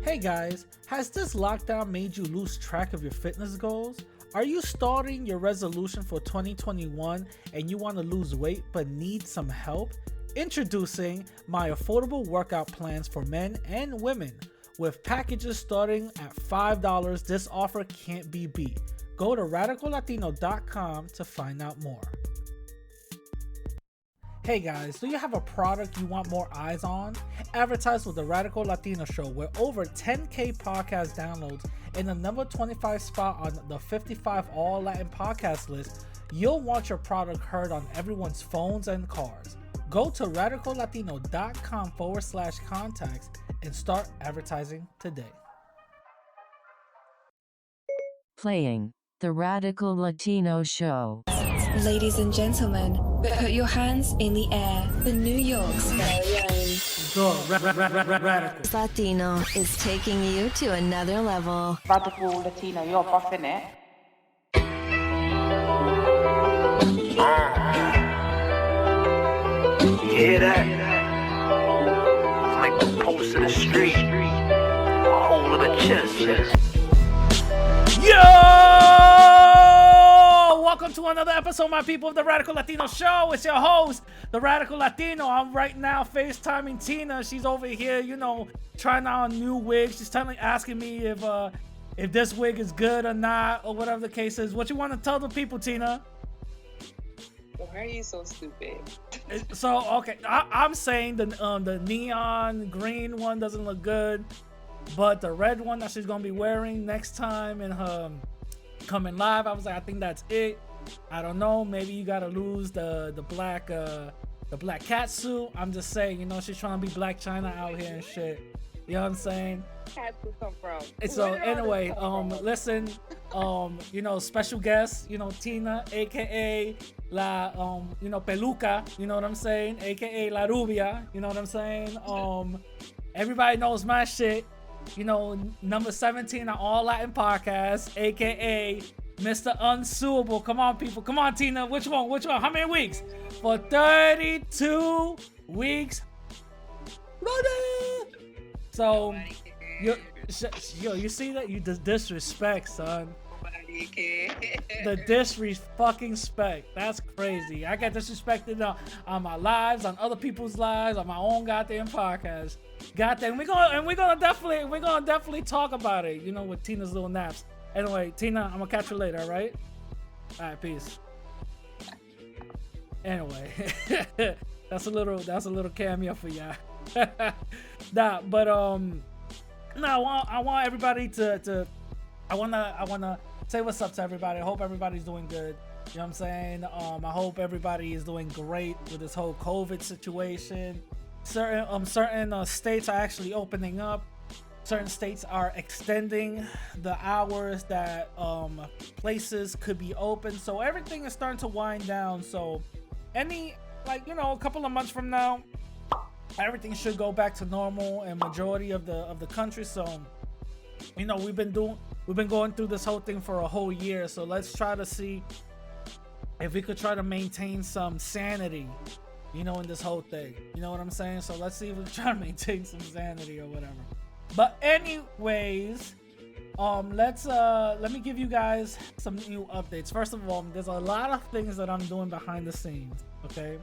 Hey guys, has this lockdown made you lose track of your fitness goals? Are you starting your resolution for 2021 and you want to lose weight but need some help? Introducing my affordable workout plans for men and women. With packages starting at $5, this offer can't be beat. Go to radicallatino.com to find out more. Hey guys, do you have a product you want more eyes on? Advertise with the Radical Latino Show with over 10K podcast downloads and the number 25 spot on the 55 All Latin podcast list. You'll want your product heard on everyone's phones and cars. Go to radicallatino.com/contacts and start advertising today. Playing the Radical Latino Show. Ladies and gentlemen, put your hands in the air for New York's very own. Radical. Latino is taking you to another level. Radical Latino, you're buffing it. You hear that? It's like the pulse of the street, a hole in the chest. Yo! Welcome to another episode, my people, of the Radical Latino Show. It's your host, the Radical Latino. I'm right now FaceTiming Tina. She's over here, trying out a new wig. She's asking me if this wig is good or not, or whatever the case is. What you want to tell the people, Tina? Why are you so stupid? So, okay, I'm saying the neon green one doesn't look good, but the red one that she's going to be wearing next time in her coming live, I was like, I think that's it. I don't know, maybe you gotta lose the black cat suit. I'm just saying, she's trying to be Black China out here and shit. You know what I'm saying? Cats will come from. So anyway, listen, special guest, Tina, aka La Peluca, you know what I'm saying, aka La Rubia, you know what I'm saying. Everybody knows my shit. Number 17 on All Latin Podcast, aka Mr. Unsuable. Come on, people. Come on, Tina. Which one? How many weeks? For 32 weeks. Brother! So, you see that? You disrespect, son. The disrespect. That's crazy. I get disrespected on my lives, on other people's lives, on my own goddamn podcast. Goddamn, we're gonna definitely talk about it, with Tina's little naps. Anyway, Tina, I'm gonna catch you later, all right? All right, peace. Anyway, that's a little cameo for y'all. I want everybody to I wanna say what's up to everybody. I hope everybody's doing good. You know what I'm saying? I hope everybody is doing great with this whole COVID situation. Certain states are actually opening up. Certain states are extending the hours that places could be open. So everything is starting to wind down. So a couple of months from now, everything should go back to normal in majority of the country. So we've been going through this whole thing for a whole year. So let's try to see if we could try to maintain some sanity, in this whole thing. You know what I'm saying? So let's see if we can try to maintain some sanity or whatever. But anyways, let me give you guys some new updates. First of all, there's a lot of things that I'm doing behind the scenes, okay?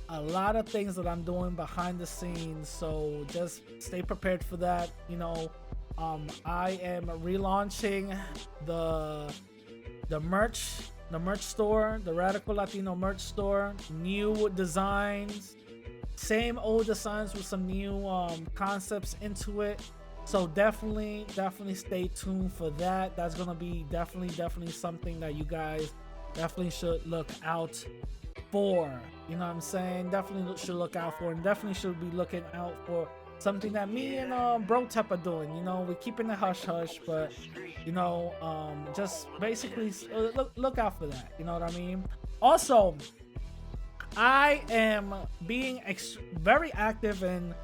A lot of things that I'm doing behind the scenes, so just stay prepared for that. I am relaunching the merch store, the Radical Latino merch store. New designs, same old designs with some new concepts into it. So definitely stay tuned for that. That's gonna be definitely something that you guys definitely should look out for. You know what I'm saying? Definitely should look out for, and definitely should be looking out for something that me and Bro Tep are doing. We're keeping it hush hush, but just basically look out for that. You know what I mean? Also, I am being very active in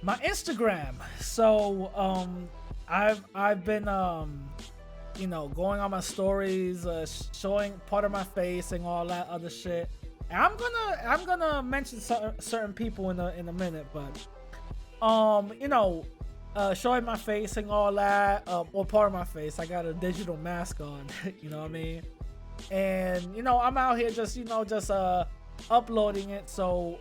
my Instagram. So I've been going on my stories, showing part of my face and all that other shit. And I'm gonna mention certain people in a minute, but showing my face and all that, or part of my face. I got a digital mask on, you know what I mean? And you know, I'm out here just, you know, just uploading it so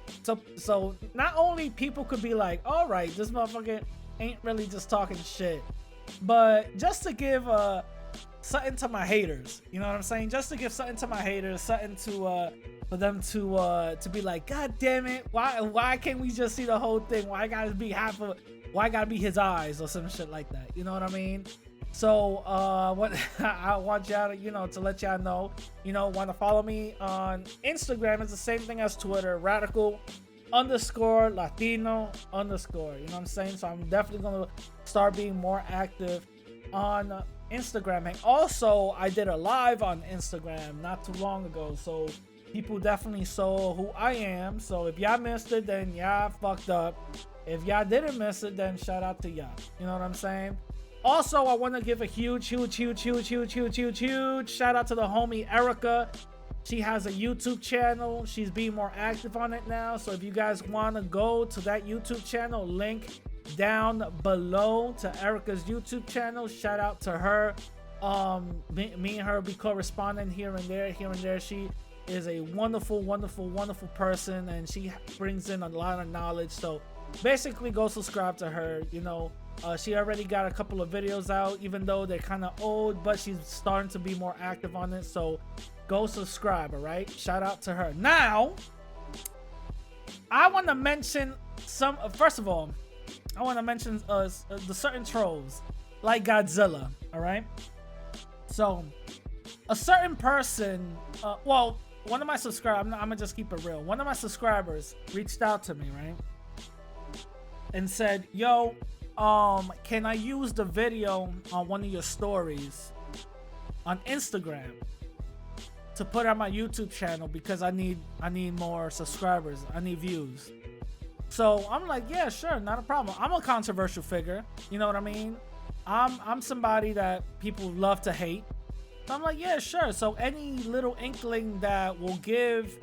not only people could be like, all right, this motherfucker ain't really just talking shit, but just to give something to my haters, you know what I'm saying? Just to give something to my haters, something to for them to be like, God damn it, why can't we just see the whole thing? Why gotta be half of, why gotta be his eyes or some shit like that? You know what I mean? So what I want y'all to, you know, to let y'all know, you know, want to follow me on Instagram. It's the same thing as Twitter, radical_Latino_. You know what I'm saying? So I'm definitely gonna start being more active on Instagram. And also I did a live on Instagram not too long ago, so people definitely saw who I am. So if y'all missed it, then y'all fucked up. If y'all didn't miss it, then shout out to y'all. You know what I'm saying? Also, I want to give a huge shout out to the homie Erica. She has a YouTube channel. She's being more active on it now. So if you guys want to go to that YouTube channel, link down below to Erica's YouTube channel. Shout out to her. Me and her be corresponding here and there. She is a wonderful person, and she brings in a lot of knowledge. So basically, go subscribe to her. You know, she already got a couple of videos out, even though they're kind of old, but she's starting to be more active on it. So go subscribe, all right? Shout out to her. Now, I want to mention some. First of all, I want to mention the certain trolls like Godzilla, all right? So a certain person, well, one of my subscribers, I'm gonna just keep it real. One of my subscribers reached out to me, right? And said, yo, can I use the video on one of your stories on Instagram to put on my YouTube channel because I need more subscribers. I need views. So I'm like, yeah, sure, not a problem. I'm a controversial figure. You know what I mean? I'm somebody that people love to hate. So I'm like, yeah, sure. So any little inkling that will give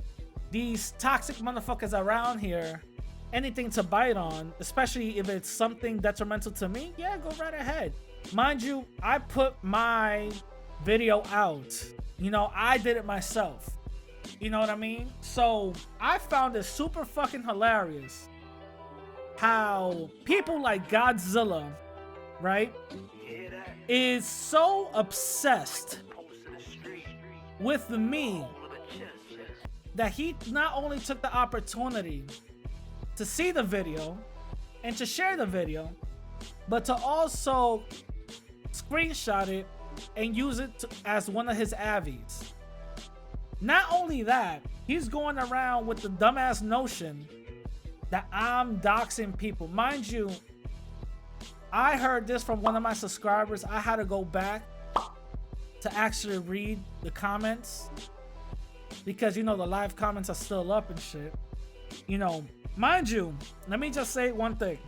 these toxic motherfuckers around here anything to bite on, especially if it's something detrimental to me, yeah, go right ahead. Mind you, I put my video out. You know, I did it myself. You know what I mean? So I found it super fucking hilarious how people like Godzilla, right, is so obsessed with me that he not only took the opportunity to see the video and to share the video, but to also screenshot it and use it as one of his avies. Not only that, he's going around with the dumbass notion that I'm doxing people. Mind you, I heard this from one of my subscribers. I had to go back to actually read the comments because, you know, the live comments are still up and shit. You know, mind you, let me just say one thing.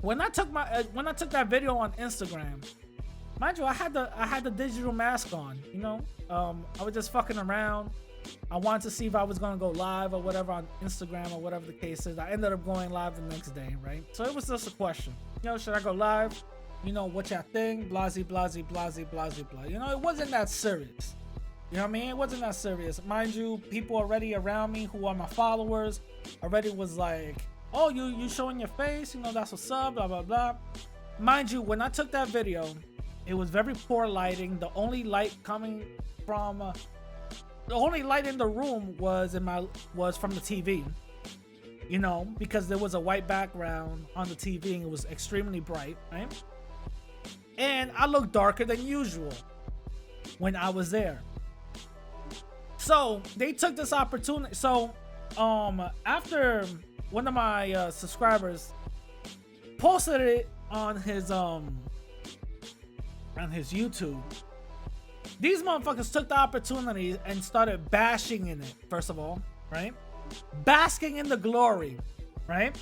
When I took that video on Instagram, mind you, I had the digital mask on. You know, I was just fucking around. I wanted to see if I was gonna go live or whatever on Instagram or whatever the case is. I ended up going live the next day, right? So it was just a question. You know, should I go live? You know, what y'all think? Blasey, blasey, blasey, blasey, blah. You know, it wasn't that serious. You know what I mean? It wasn't that serious. Mind you, people already around me who are my followers already was like, oh, you showing your face? You know, that's what's up, blah, blah, blah. Mind you, when I took that video, it was very poor lighting. The only light coming from, the only light in the room was from the TV. You know, because there was a white background on the TV and it was extremely bright, right? And I looked darker than usual when I was there. So they took this opportunity. So after one of my subscribers posted it on his YouTube, these motherfuckers took the opportunity and started bashing in it. First of all, right? Basking in the glory, right?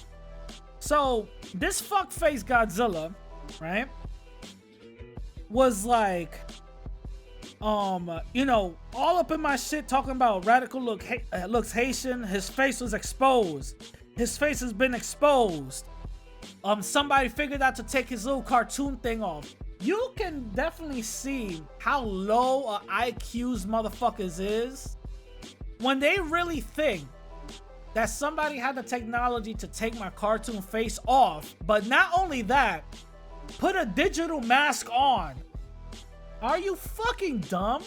So this fuckface Godzilla, right, was like, you know, all up in my shit talking about radical looks Haitian. His face was exposed. His face has been exposed. somebody figured out to take his little cartoon thing off. You can definitely see how low a IQ's motherfuckers is when they really think that somebody had the technology to take my cartoon face off, but not only that, put a digital mask on. Are you fucking dumb?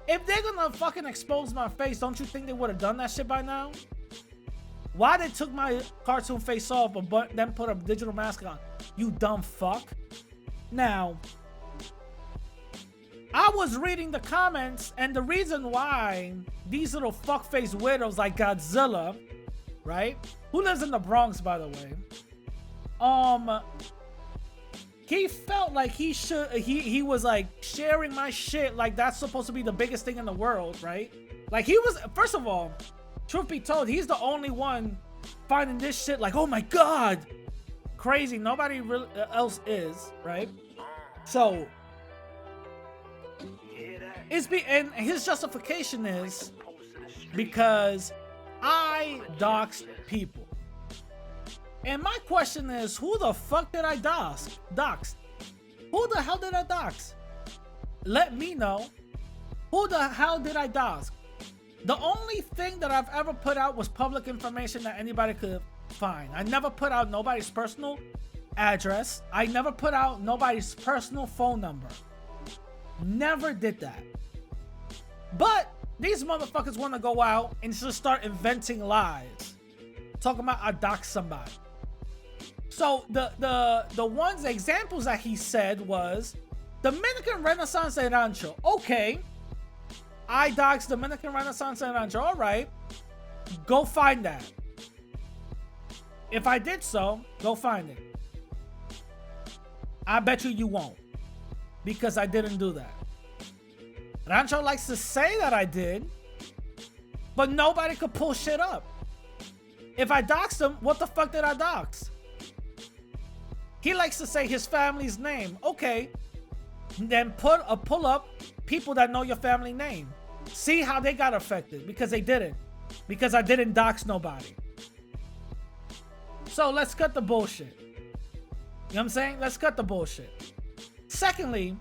If they're gonna fucking expose my face, don't you think they would have done that shit by now? Why they took my cartoon face off but then put a digital mask on? You dumb fuck. Now, I was reading the comments, and the reason why these little fuckface weirdos like Godzilla, right? Who lives in the Bronx, by the way? He felt like he was like sharing my shit like that's supposed to be the biggest thing in the world, right? Like he was, first of all, truth be told, he's the only one finding this shit like, oh my god, crazy. Nobody really else is, right? So and his justification is because I doxed people. And my question is, who the fuck did I dox? Who the hell did I dox? Let me know. Who the hell did I dox? The only thing that I've ever put out was public information that anybody could find. I never put out nobody's personal address. I never put out nobody's personal phone number. Never did that. But these motherfuckers want to go out and just start inventing lies. Talking about I doxed somebody. So the examples that he said was Dominican Renaissance and Rancho. Okay. I doxed Dominican Renaissance and Rancho. All right. Go find that. If I did so, go find it. I bet you won't. Because I didn't do that. Rancho likes to say that I did. But nobody could pull shit up. If I doxed him, what the fuck did I dox? He likes to say his family's name. Okay. Then pull up people that know your family name. See how they got affected. Because they didn't. Because I didn't dox nobody. So let's cut the bullshit. You know what I'm saying? Let's cut the bullshit. Secondly,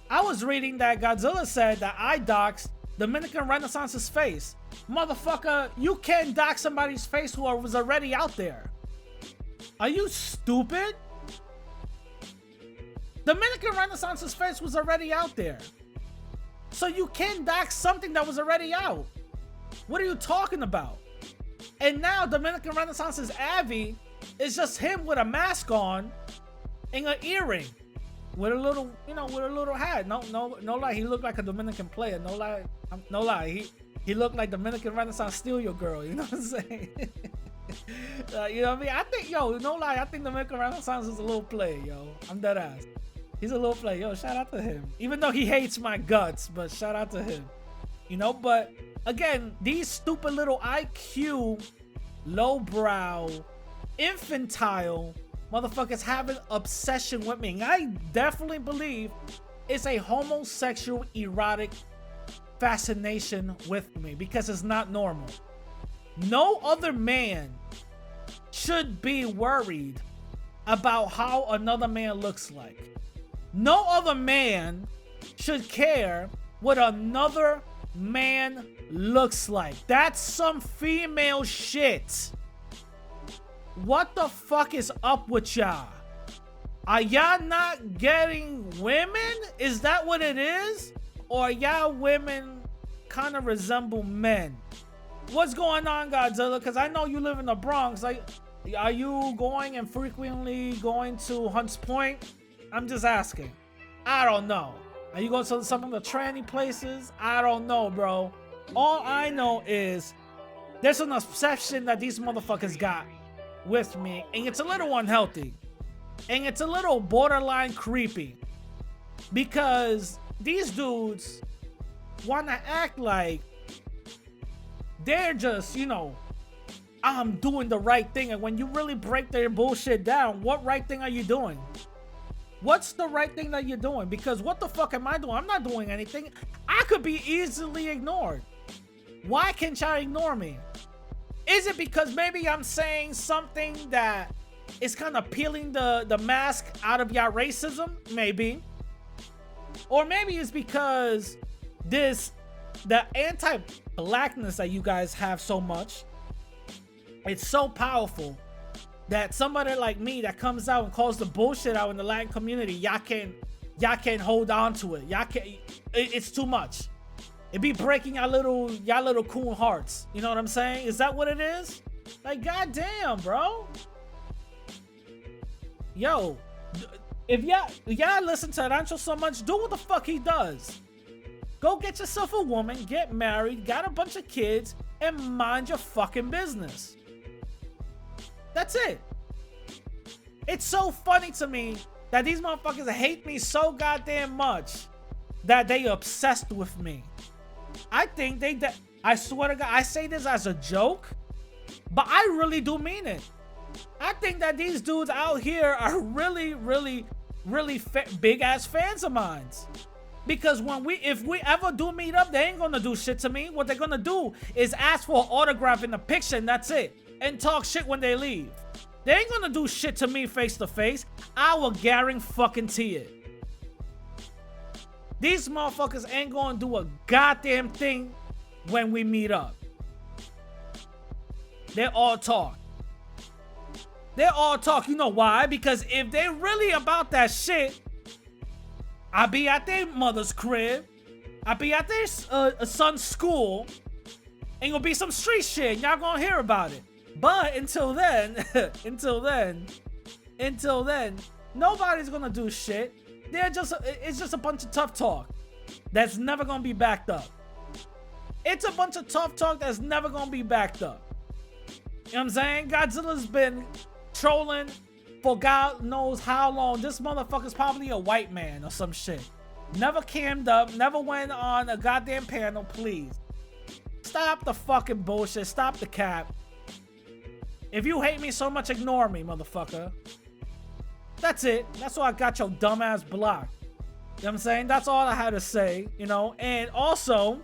I was reading that Godzilla said that I doxed Dominican Renaissance's face. Motherfucker, you can't dox somebody's face who was already out there. Are you stupid? Dominican Renaissance's face was already out there. So you can't dox something that was already out. What are you talking about? And now Dominican Renaissance's Avi is just him with a mask on and an earring. With a little, with a little hat. No lie, he looked like a Dominican player. No lie. He looked like Dominican Renaissance Steal Your Girl. You know what I'm saying? You know what I mean? I think, no lie, I think Dominican Renaissance is a little player, yo. I'm dead ass. He's a little player. Yo, shout out to him. Even though he hates my guts, but shout out to him. But again, these stupid little IQ, lowbrow, infantile motherfuckers have an obsession with me. And I definitely believe it's a homosexual erotic fascination with me because it's not normal. No other man should be worried about how another man looks like. No other man should care what another man looks like. That's some female shit. What the fuck is up with y'all? Are y'all not getting women? Is that what it is? Or y'all women kind of resemble men? What's going on, Godzilla? Because I know you live in the Bronx. Like, are you going and frequently going to Hunts Point? I'm just asking. I don't know. Are you going to some of the tranny places? I don't know, bro. All I know is there's an obsession that these motherfuckers got with me, and it's a little unhealthy. And it's a little borderline creepy. Because these dudes want to act like they're just, I'm doing the right thing. And when you really break their bullshit down, what right thing are you doing? What's the right thing that you're doing? Because what the fuck am I doing? I'm not doing anything. I could be easily ignored. Why can't y'all ignore me? Is it because maybe I'm saying something that is kind of peeling the mask out of your racism? Maybe. Or maybe it's because the anti-blackness that you guys have so much, it's so powerful that somebody like me that comes out and calls the bullshit out in the Latin community, y'all can't hold on to it. Y'all can't, it's too much. It be breaking y'all little cool hearts. You know what I'm saying? Is that what it is? Like, goddamn, bro. Yo, if y'all listen to Rancho so much, do what the fuck he does. Go get yourself a woman, get married, got a bunch of kids, and mind your fucking business. That's it. It's so funny to me that these motherfuckers hate me so goddamn much that they obsessed with me. I think I swear to God, I say this as a joke, but I really do mean it. I think that these dudes out here are really big ass fans of mine. Because if we ever do meet up, they ain't gonna do shit to me. What they're gonna do is ask for an autograph in the picture, and that's it. And talk shit when they leave. They ain't gonna do shit to me face to face. I will guarantee it. These motherfuckers ain't gonna do a goddamn thing when we meet up. They all talk. They all talk. You know why? Because if they really about that shit, I be at their mother's crib. I be at their son's school. Ain't gonna be some street shit. Y'all gonna hear about it. But until then, nobody's gonna do shit. It's just a bunch of tough talk that's never gonna be backed up. It's a bunch of tough talk that's never gonna be backed up. You know what I'm saying? Godzilla's been trolling for God knows how long. This motherfucker's probably a white man or some shit. Never cammed up, never went on a goddamn panel, please. Stop the fucking bullshit, stop the cap. If you hate me so much, ignore me, motherfucker. That's it. That's why I got your dumbass blocked. You know what I'm saying? That's all I had to say, you know? And also,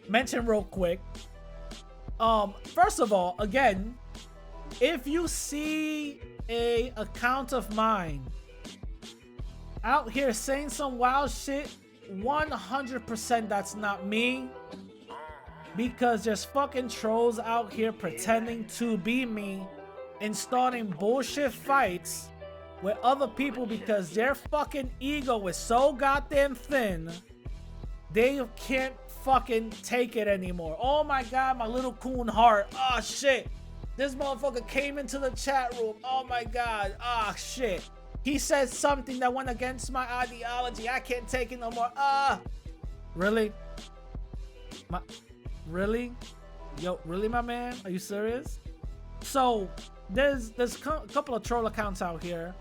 mention real quick. First of all, again, if you see a account of mine out here saying some wild shit, 100% that's not me. Because there's fucking trolls out here pretending to be me and starting bullshit fights with other people because their fucking ego is so goddamn thin, they can't fucking take it anymore. Oh my God, my little coon heart. Oh shit. This motherfucker came into the chat room. Oh my God. Ah, shit. He said something that went against my ideology. I can't take it no more. Really? Really? Yo, really, my man? Are you serious? So, there's a couple of troll accounts out here.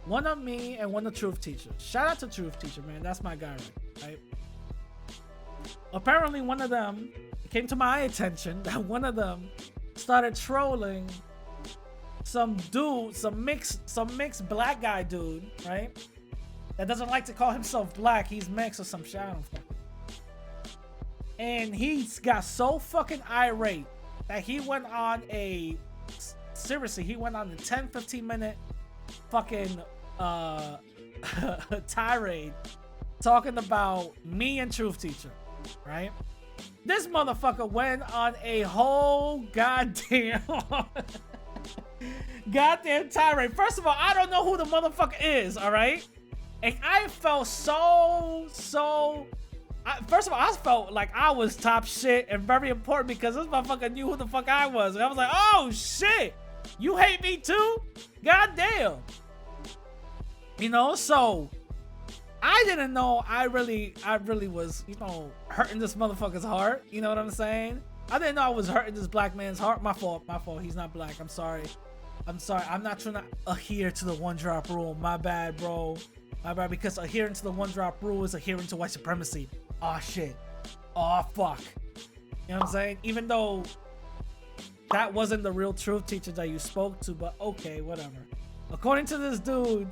One of me and one of Truth Teacher. Shout out to Truth Teacher, man. That's my guy, right? Apparently, one of them, it came to my attention that one of them started trolling some dude, some mixed black guy dude, right? That doesn't like to call himself black. He's mixed or some shit. I don't fucking. And he got so fucking irate that he went on a 10-15 minute fucking tirade talking about me and Truth Teacher, right? This motherfucker went on a whole goddamn tirade. First of all, I don't know who the motherfucker is, all right? And I felt first of all, I felt like I was top shit and very important because this motherfucker knew who the fuck I was. And I was like, oh shit, you hate me too? Goddamn. You know, so I didn't know I really was, you know, hurting this motherfucker's heart. You know what I'm saying? I didn't know I was hurting this black man's heart. My fault. He's not black. I'm sorry. I'm not trying to adhere to the one drop rule. My bad, bro. My bad, because adhering to the one drop rule is adhering to white supremacy. Oh shit. Oh fuck. You know what I'm saying? Even though that wasn't the real Truth Teacher that you spoke to, but okay, whatever. According to this dude,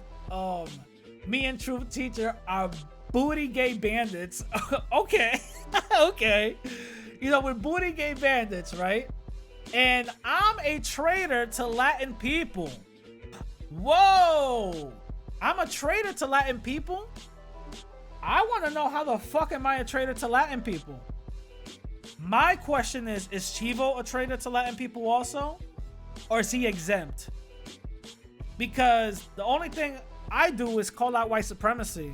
me and Truth Teacher are booty gay bandits. Okay. Okay. You know, we're booty gay bandits, right? And I'm a traitor to Latin people. Whoa! I'm a traitor to Latin people? I want to know how the fuck am I a traitor to Latin people? My question is Chivo a traitor to Latin people also? Or is he exempt? Because the only thing I do is call out white supremacy.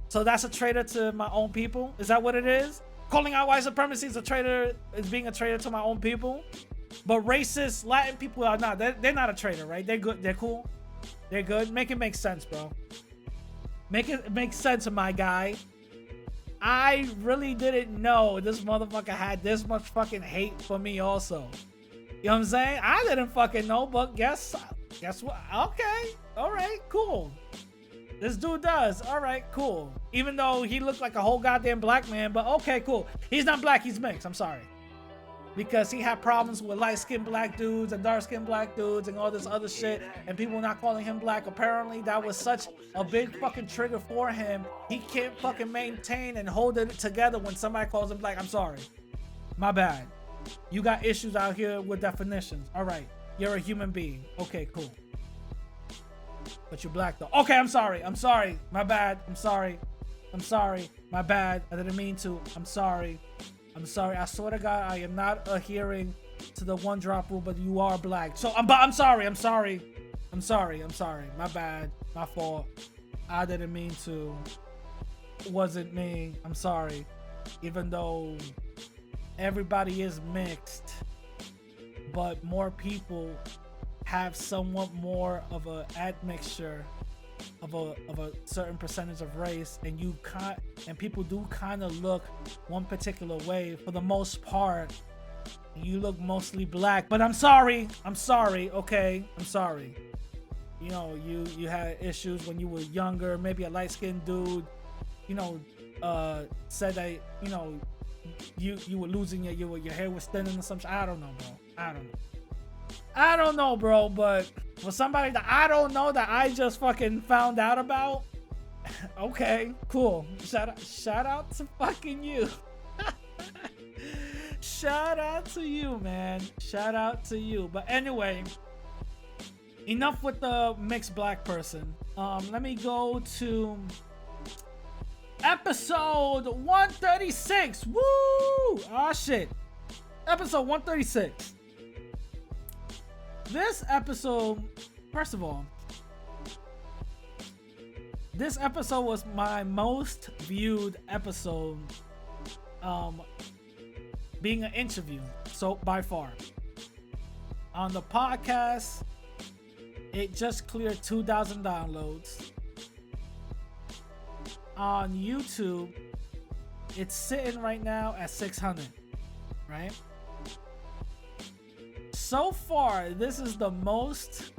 So that's a traitor to my own people? Is that what it is? Calling out white supremacy is being a traitor to my own people? But racist Latin people are not. They're not a traitor, right? They're good. They're cool. They're good. Make it make sense, bro. Make it make sense, my guy. I really didn't know this motherfucker had this much fucking hate for me also. You know what I'm saying? I didn't fucking know, but guess what? Okay. All right, cool. This dude does. All right, cool. Even though he looked like a whole goddamn black man, but okay, cool. He's not black, he's mixed. I'm sorry. Because he had problems with light-skinned black dudes and dark-skinned black dudes and all this other shit, and people not calling him black. Apparently, that was such a big fucking trigger for him. He can't fucking maintain and hold it together when somebody calls him black. I'm sorry. My bad. You got issues out here with definitions. All right. You're a human being. Okay, cool. But you're black though. Okay, I'm sorry. I'm sorry. My bad. I'm sorry. I'm sorry. My bad. I didn't mean to. I'm sorry. I'm sorry. I swear to God, I am not adhering to the one drop rule, but you are black. So I'm sorry. I'm sorry. I'm sorry. I'm sorry. My bad. My fault. I didn't mean to. It wasn't me. I'm sorry. Even though everybody is mixed, but more people have somewhat more of a admixture of a certain percentage of race, and people do kind of look one particular way for the most part. You look mostly black, but I'm sorry, okay, I'm sorry. You know, you had issues when you were younger. Maybe a light-skinned dude, said that you were losing your hair was thinning or something. I don't know, bro. I don't know, bro, but for somebody that I don't know that I just fucking found out about, okay, cool. Shout out to fucking you. Shout out to you, man. Shout out to you. But anyway, enough with the mixed black person. Let me go to episode 136. Woo! Ah, shit. Episode 136. This episode, first of all, this episode was my most viewed episode, being an interview, so by far. On the podcast, it just cleared 2,000 downloads. On YouTube, it's sitting right now at 600, right? So far, this is the most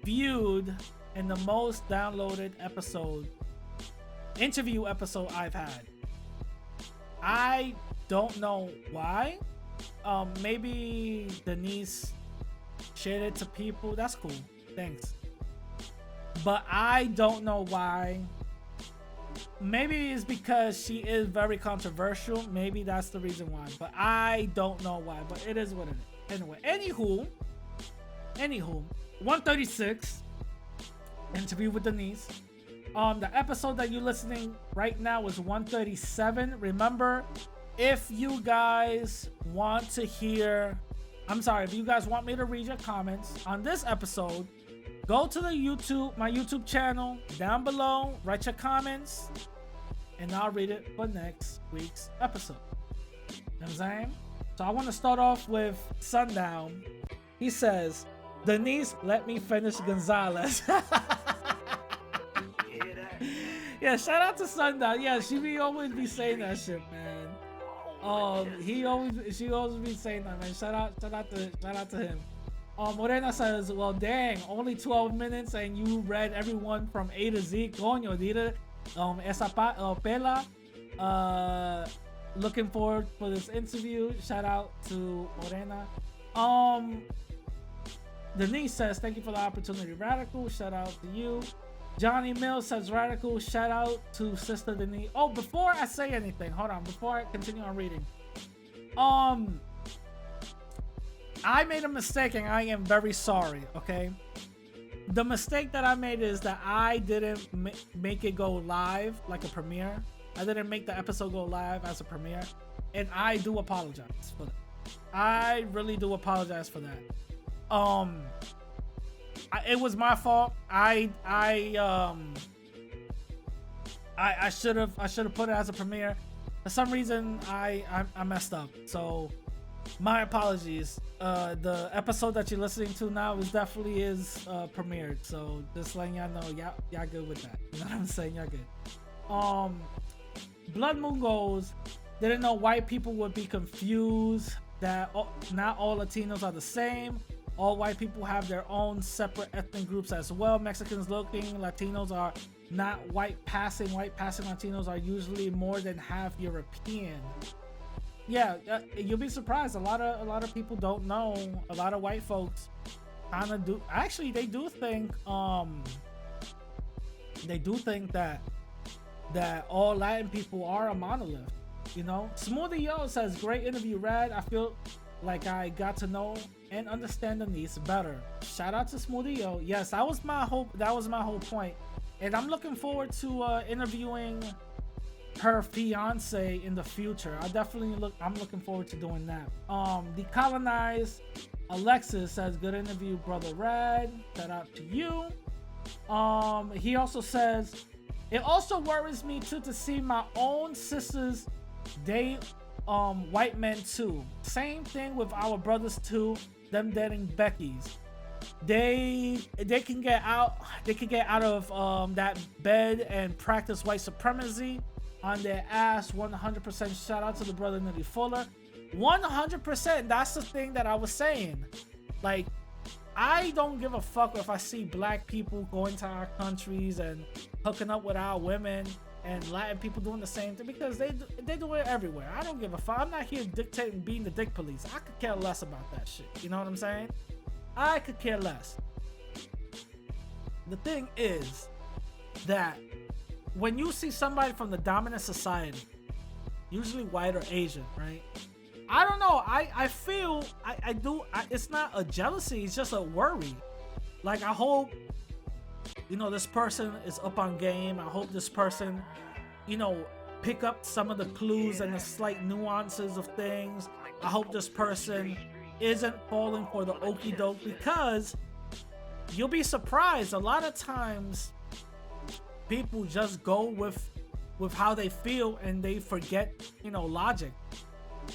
viewed and the most downloaded interview episode I've had. I don't know why. Maybe Denise shared it to people. That's cool. Thanks. But I don't know why. Maybe it's because she is very controversial. Maybe that's the reason why. But I don't know why. But it is what it is. Anyway, anywho, 136, interview with Denise. The episode that you're listening right now is 137. Remember, if you guys want to hear, if you guys want me to read your comments on this episode, go to my YouTube channel down below, write your comments, and I'll read it for next week's episode. You know what I'm saying? So I want to start off with Sundown. He says, Denise, let me finish Gonzalez. Yeah, shout out to Sundown. Yeah, she always be saying that shit, man. She always be saying that, man. Shout out to him. Morena says, well, dang, only 12 minutes and you read everyone from A to Z. Coño, dile, esa pela. Looking forward for this interview. Shout out to Morena. Denise says, thank you for the opportunity, Radical. Shout out to you. Johnny Mills says, Radical. Shout out to Sister Denise. Oh, before I say anything, hold on. Before I continue on reading. I made a mistake and I am very sorry, okay? The mistake that I made is that I didn't make it go live like a premiere. I didn't make the episode go live as a premiere, and I do apologize for that. I really do apologize for that. It was my fault. I should have put it as a premiere. For some reason, I messed up. So my apologies. The episode that you're listening to now definitely is premiered. So just letting y'all know, y'all good with that. You know what I'm saying? Y'all good. Blood Moon goes, didn't know white people would be confused that not all Latinos are the same. All white people have their own separate ethnic groups as well. Mexicans looking Latinos are not white passing. White passing Latinos are usually more than half European. Yeah, you'll be surprised. A lot of people don't know. A lot of white folks kind of do. Actually, they do think that all Latin people are a monolith. You know, Smoothie Yo says, great interview, Rad. I feel like I got to know and understand Denise better. Shout out to Smoothie Yo. Yes, that was my whole point. And I'm looking forward to interviewing her fiance in the future. I'm looking forward to doing that. Decolonized Alexis says, good interview, brother Rad. Shout out to you. He also says, it also worries me too to see my own sisters date white men too. Same thing with our brothers too, them dating Becky's. They can get out of that bed and practice white supremacy on their ass. 100%. Shout out to the brother Nitty Fuller. 100%. That's the thing that I was saying. Like, I don't give a fuck if I see black people going to our countries and hooking up with our women and Latin people doing the same thing, because they do it everywhere. I don't give a fuck. I'm not here dictating being the dick police. I could care less about that shit. You know what I'm saying? I could care less. The thing is that when you see somebody from the dominant society, usually white or Asian, right? I don't know. I feel it's not a jealousy. It's just a worry. Like, I hope, this person is up on game. I hope this person, pick up some of the clues and the slight nuances of things. I hope this person isn't falling for the okie doke, because you'll be surprised. A lot of times people just go with how they feel and they forget, logic.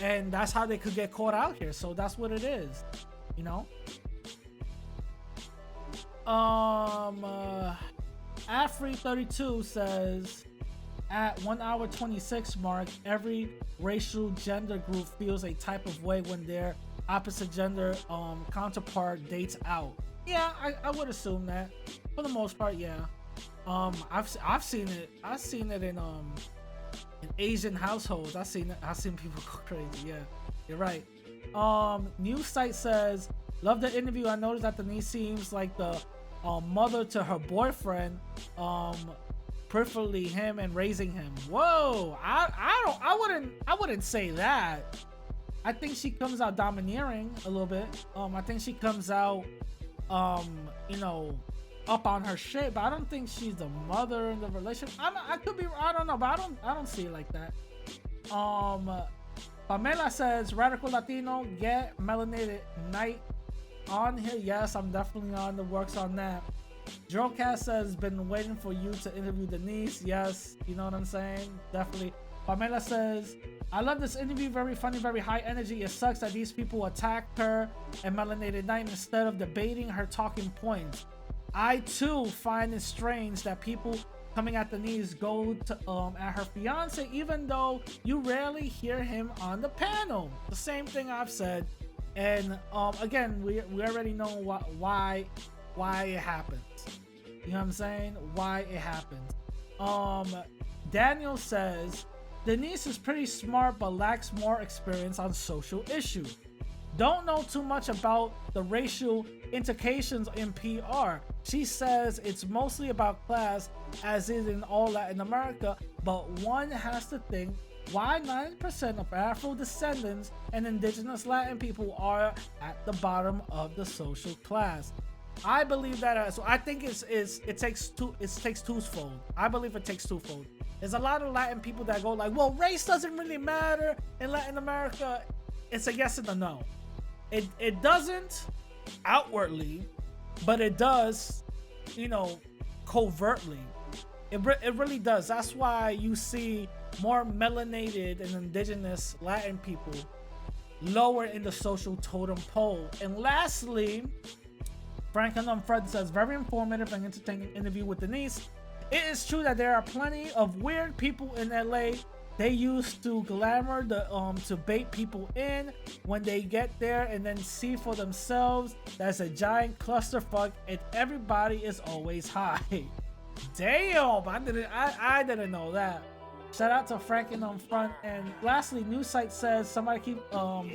And that's how they could get caught out here. So that's what it is, Afri32 says, at 1 hour 26 mark, every racial gender group feels a type of way when their opposite gender counterpart dates out. Yeah, I would assume that for the most part. Yeah, I've seen it in Asian households. I've seen people go crazy. Yeah, you're right. News site says, love the interview. I noticed that Denise seems like the mother to her boyfriend, preferably him and raising him. Whoa, I wouldn't say that. I think she comes out domineering a little bit. I think she comes out up on her shit, but I don't think she's the mother in the relationship. I could be, I don't know, but I don't see it like that. Pamela says, radical Latino, get melanated night on here. Yes, I'm definitely on the works on that. Drillcast says, been waiting for you to interview Denise. Yes, you know what I'm saying? Definitely. Pamela says, I love this interview, very funny, very high energy. It sucks that these people attacked her and melanated night instead of debating her talking points. I too find it strange that people coming at Denise go to at her fiance, even though you rarely hear him on the panel. The same thing I've said. And again, we already know why it happens. You know what I'm saying? Why it happens. Daniel says, Denise is pretty smart but lacks more experience on social issues. Don't know too much about the racial implications in PR. She says it's mostly about class, as is in all Latin America, but one has to think why 90% of Afro descendants and indigenous Latin people are at the bottom of the social class. I believe that. So I think it takes twofold. I believe it takes twofold. There's a lot of Latin people that go like, well, race doesn't really matter in Latin America. It's a yes and a no. It doesn't outwardly, but it does, covertly. It really does. That's why you see more melanated and indigenous Latin people lower in the social totem pole. And lastly, Franklin Fred says, very informative and entertaining interview with Denise. It is true that there are plenty of weird people in LA. They used to glamour to bait people in when they get there and then see for themselves that's a giant clusterfuck and everybody is always high. Damn, I didn't know that. Shout out to Franklin on front. And lastly, news site says somebody keeps on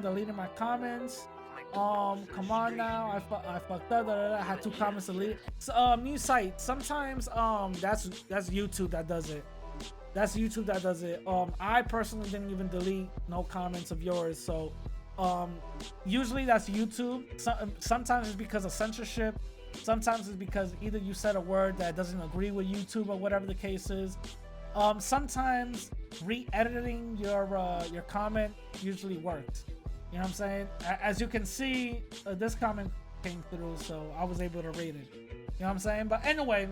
deleting my comments. Come on now, I fucked up. I had 2 comments deleted. So, news site. Sometimes that's YouTube that does it. That's YouTube that does it. I personally didn't even delete no comments of yours. So, usually that's YouTube. Sometimes it's because of censorship. Sometimes it's because either you said a word that doesn't agree with YouTube or whatever the case is. Sometimes re-editing your comment usually works. You know what I'm saying? As you can see, this comment came through, so I was able to read it. You know what I'm saying? But anyway.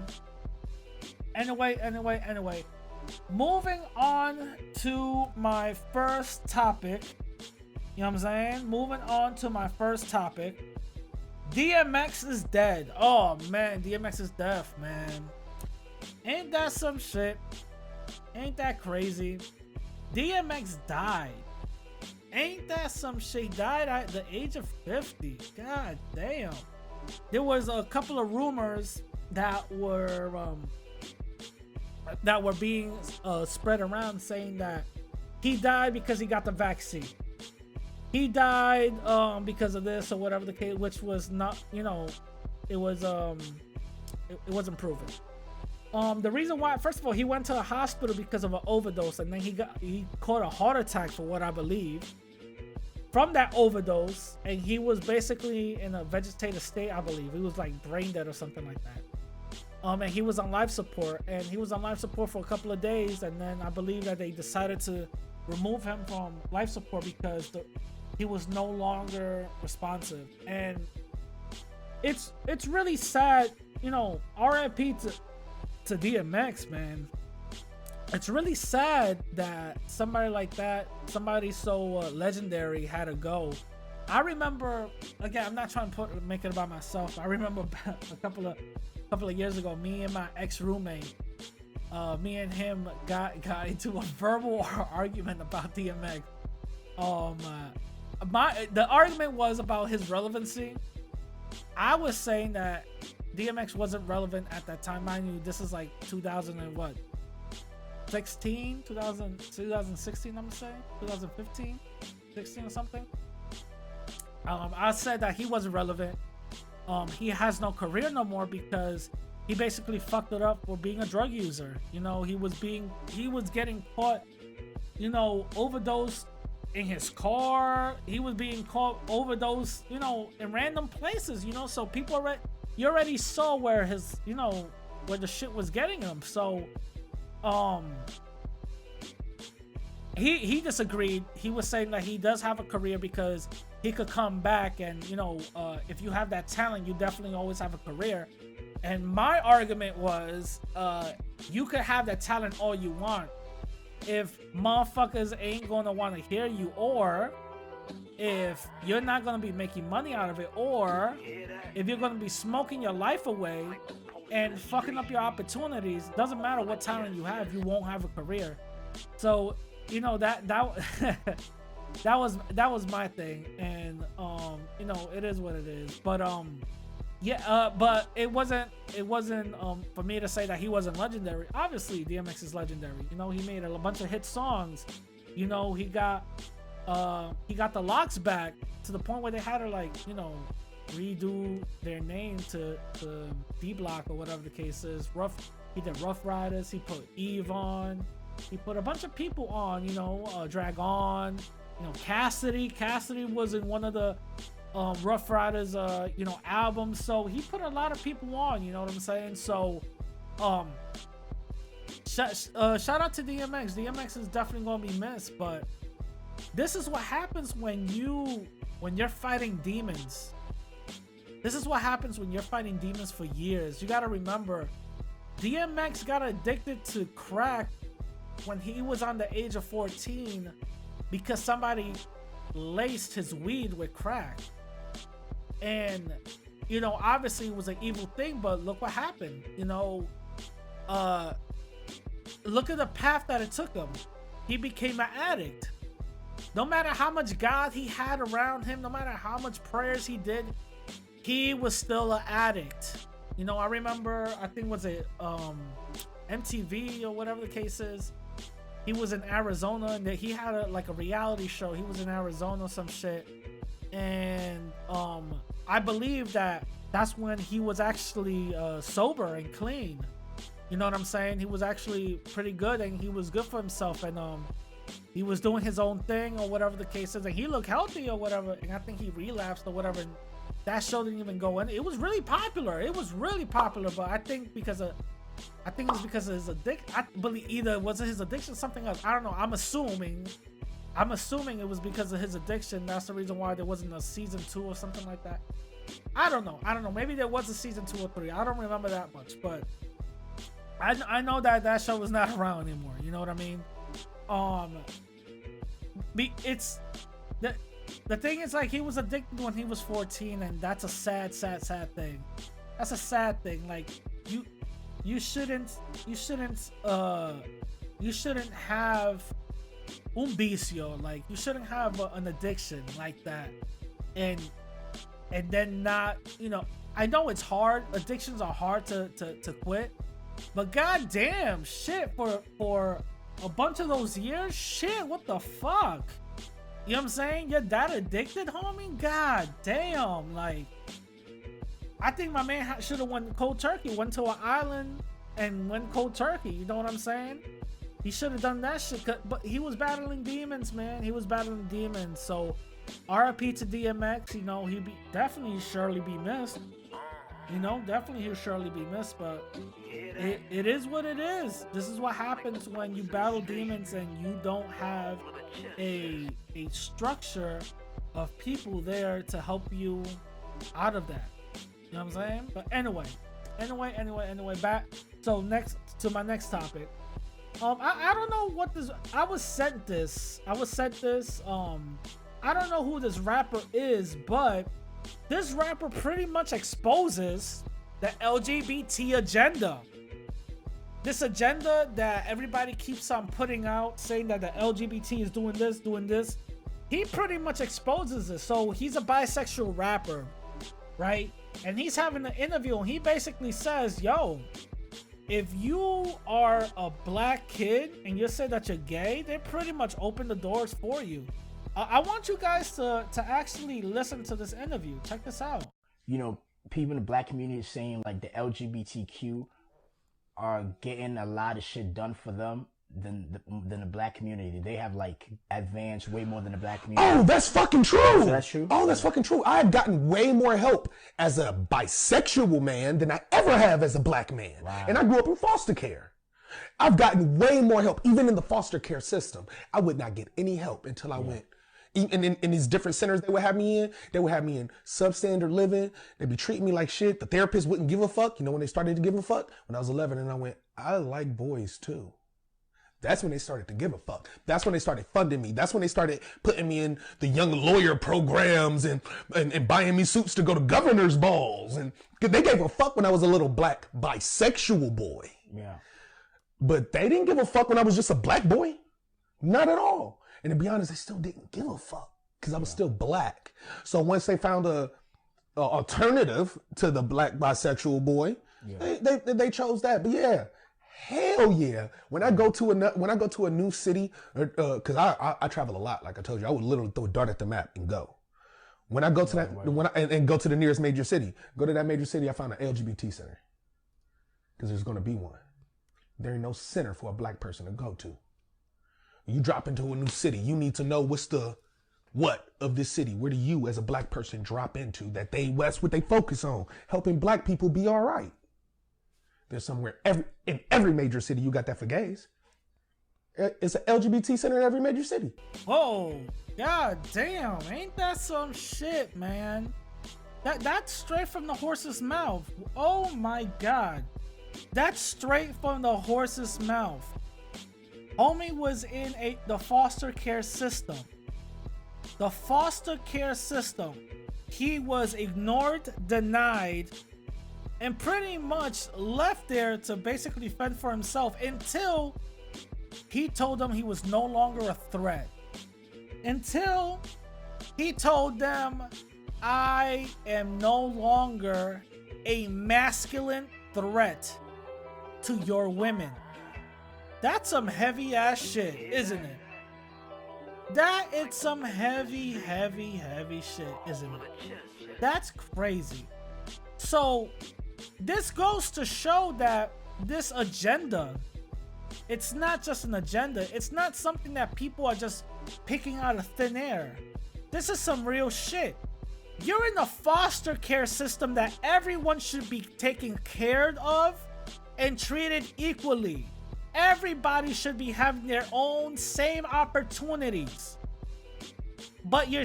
Moving on to my first topic. You know what I'm saying? Moving on to my first topic. DMX is dead. Oh man, DMX is death, man. Ain't that some shit? Ain't that crazy? DMX died. Ain't that some shit? He died at the age of 50. God damn. There was a couple of rumors that were being spread around saying that he died because he got the vaccine. He died because of this or whatever the case, which was not, it wasn't proven. The reason why, first of all, he went to the hospital because of an overdose, and then he caught a heart attack, for what I believe, from that overdose, and he was basically in a vegetative state, I believe. He was like brain dead or something like that. And he was on life support, for a couple of days, and then I believe that they decided to remove him from life support because he was no longer responsive. And it's really sad, RIP to DMX, man. It's really sad that somebody like that, somebody so legendary, had to go. I remember, again, I'm not trying to make it about myself. I remember a couple of years ago, me and my ex-roommate, me and him got into a verbal argument about DMX. The argument was about his relevancy. I was saying that DMX wasn't relevant at that time. Mind you, this is like 2016, I'm gonna say 2015, 16 or something. I said that he wasn't relevant. He has no career no more because he basically fucked it up for being a drug user. He was getting caught, overdosed in his car. He was being caught overdosed, in random places, so people you already saw where his, where the shit was getting him. So, he disagreed. He was saying that he does have a career because he could come back, and if you have that talent, you definitely always have a career. And my argument was, you could have that talent all you want. If motherfuckers ain't gonna want to hear you, or if you're not gonna be making money out of it, or if you're gonna be smoking your life away and fucking up your opportunities, doesn't matter what talent you have, you won't have a career. So that was my thing, and it is what it is. But but it wasn't for me to say that he wasn't legendary. Obviously DMX is legendary. He made a bunch of hit songs. He got the locks back to the point where they had to redo their name to D Block or whatever the case is. He did Rough Riders. He put Eve on. He put a bunch of people on, Dragon, Cassidy. Cassidy was in one of the Rough Riders, albums. So he put a lot of people on, you know what I'm saying? So, shout out to DMX. DMX is definitely gonna be missed, but this is what happens when you're fighting demons. This is what happens when you're fighting demons for years. You gotta remember, DMX got addicted to crack when he was on the age of 14 because somebody laced his weed with crack. And, obviously it was an evil thing, but look what happened. Look at the path that it took him. He became an addict. No matter how much God he had around him, no matter how much prayers he did, he was still an addict. I remember, I think was it MTV or whatever the case is. He was in Arizona and he had a reality show. He was in Arizona, some shit. And I believe that's when he was actually sober and clean. You know what I'm saying? He was actually pretty good and he was good for himself. And he was doing his own thing or whatever the case is. And he looked healthy or whatever. And I think he relapsed or whatever. And that show didn't even go in. It was really popular. But I think it was because of his addiction. I believe either was it his addiction, something else. I don't know. I'm assuming it was because of his addiction. That's the reason why there wasn't a season 2 or something like that. I don't know. Maybe there was a season 2 or 3. I don't remember that much, but I know that show was not around anymore. You know what I mean? It's the thing is, like, he was addicted when he was 14, and that's a sad thing. That's a sad thing. Like, you shouldn't have un vicio. Like, you shouldn't have an addiction like that, and then not, I know it's hard. Addictions are hard to quit, but goddamn, shit, for a bunch of those years, shit, what the fuck? You know what I'm saying? You're that addicted, homie? God damn. Like, I think my man should have went cold turkey, went to an island and went cold turkey. You know what I'm saying? He should have done that shit. But he was battling demons, man. He was battling demons. So, RIP to DMX. He'd definitely surely be missed. Definitely he'll surely be missed. But it is what it is. This is what happens when you battle demons and you don't have a structure of people there to help you out of that. You know what I'm saying? But anyway, back. So next to my next topic. I don't know what this. I was sent this. I don't know who this rapper is, but this rapper pretty much exposes the LGBT agenda. This agenda that everybody keeps on putting out, saying that the LGBT is doing this. He pretty much exposes it. So he's a bisexual rapper, right? And he's having an interview and he basically says, yo, if you are a black kid and you say that you're gay, they pretty much open the doors for you. I want you guys to actually listen to this interview. Check this out. People in the black community is saying like the LGBTQ are getting a lot of shit done for them than the black community. They have like advanced way more than the black community. Oh, that's fucking true. So that's true. Oh, that's fucking true. I've gotten way more help as a bisexual man than I ever have as a black man. Wow. And I grew up in foster care. I've gotten way more help, even in the foster care system. I would not get any help until I went. In these different centers they would have me in, substandard living. They'd be treating me like shit. The therapist wouldn't give a fuck. When they started to give a fuck? When I was 11 and I went, I like boys too. That's when they started to give a fuck. That's when they started funding me. That's when they started putting me in the young lawyer programs and buying me suits to go to governor's balls. And they gave a fuck when I was a little black bisexual boy. Yeah. But they didn't give a fuck when I was just a black boy. Not at all. And to be honest, they still didn't give a fuck because I was still black. So once they found a alternative to the black bisexual boy, they chose that. But yeah, hell yeah. When I go to a new city, because I travel a lot, like I told you, I would literally throw a dart at the map and go. When I go to and go to the nearest major city, go to that major city, I found an LGBT center because there's going to be one. There ain't no center for a black person to go to. You drop into a new city. You need to know what's the what of this city. Where do you as a black person drop into that's what they focus on, helping black people be all right. There's somewhere in every major city you got that for gays. It's an LGBT center in every major city. Whoa, god damn, ain't that some shit, man? That's straight from the horse's mouth. Oh my god. That's straight from the horse's mouth. Homie was in the foster care system. The foster care system. He was ignored, denied, and pretty much left there to basically fend for himself until he told them he was no longer a threat. Until he told them, I am no longer a masculine threat to your women. That's some heavy ass shit, isn't it? That is some heavy shit, isn't it? That's crazy. So this goes to show that this agenda, it's not just an agenda. It's not something that people are just picking out of thin air. This is some real shit. You're in a foster care system that everyone should be taken care of and treated equally. Everybody should be having their own same opportunities. But you're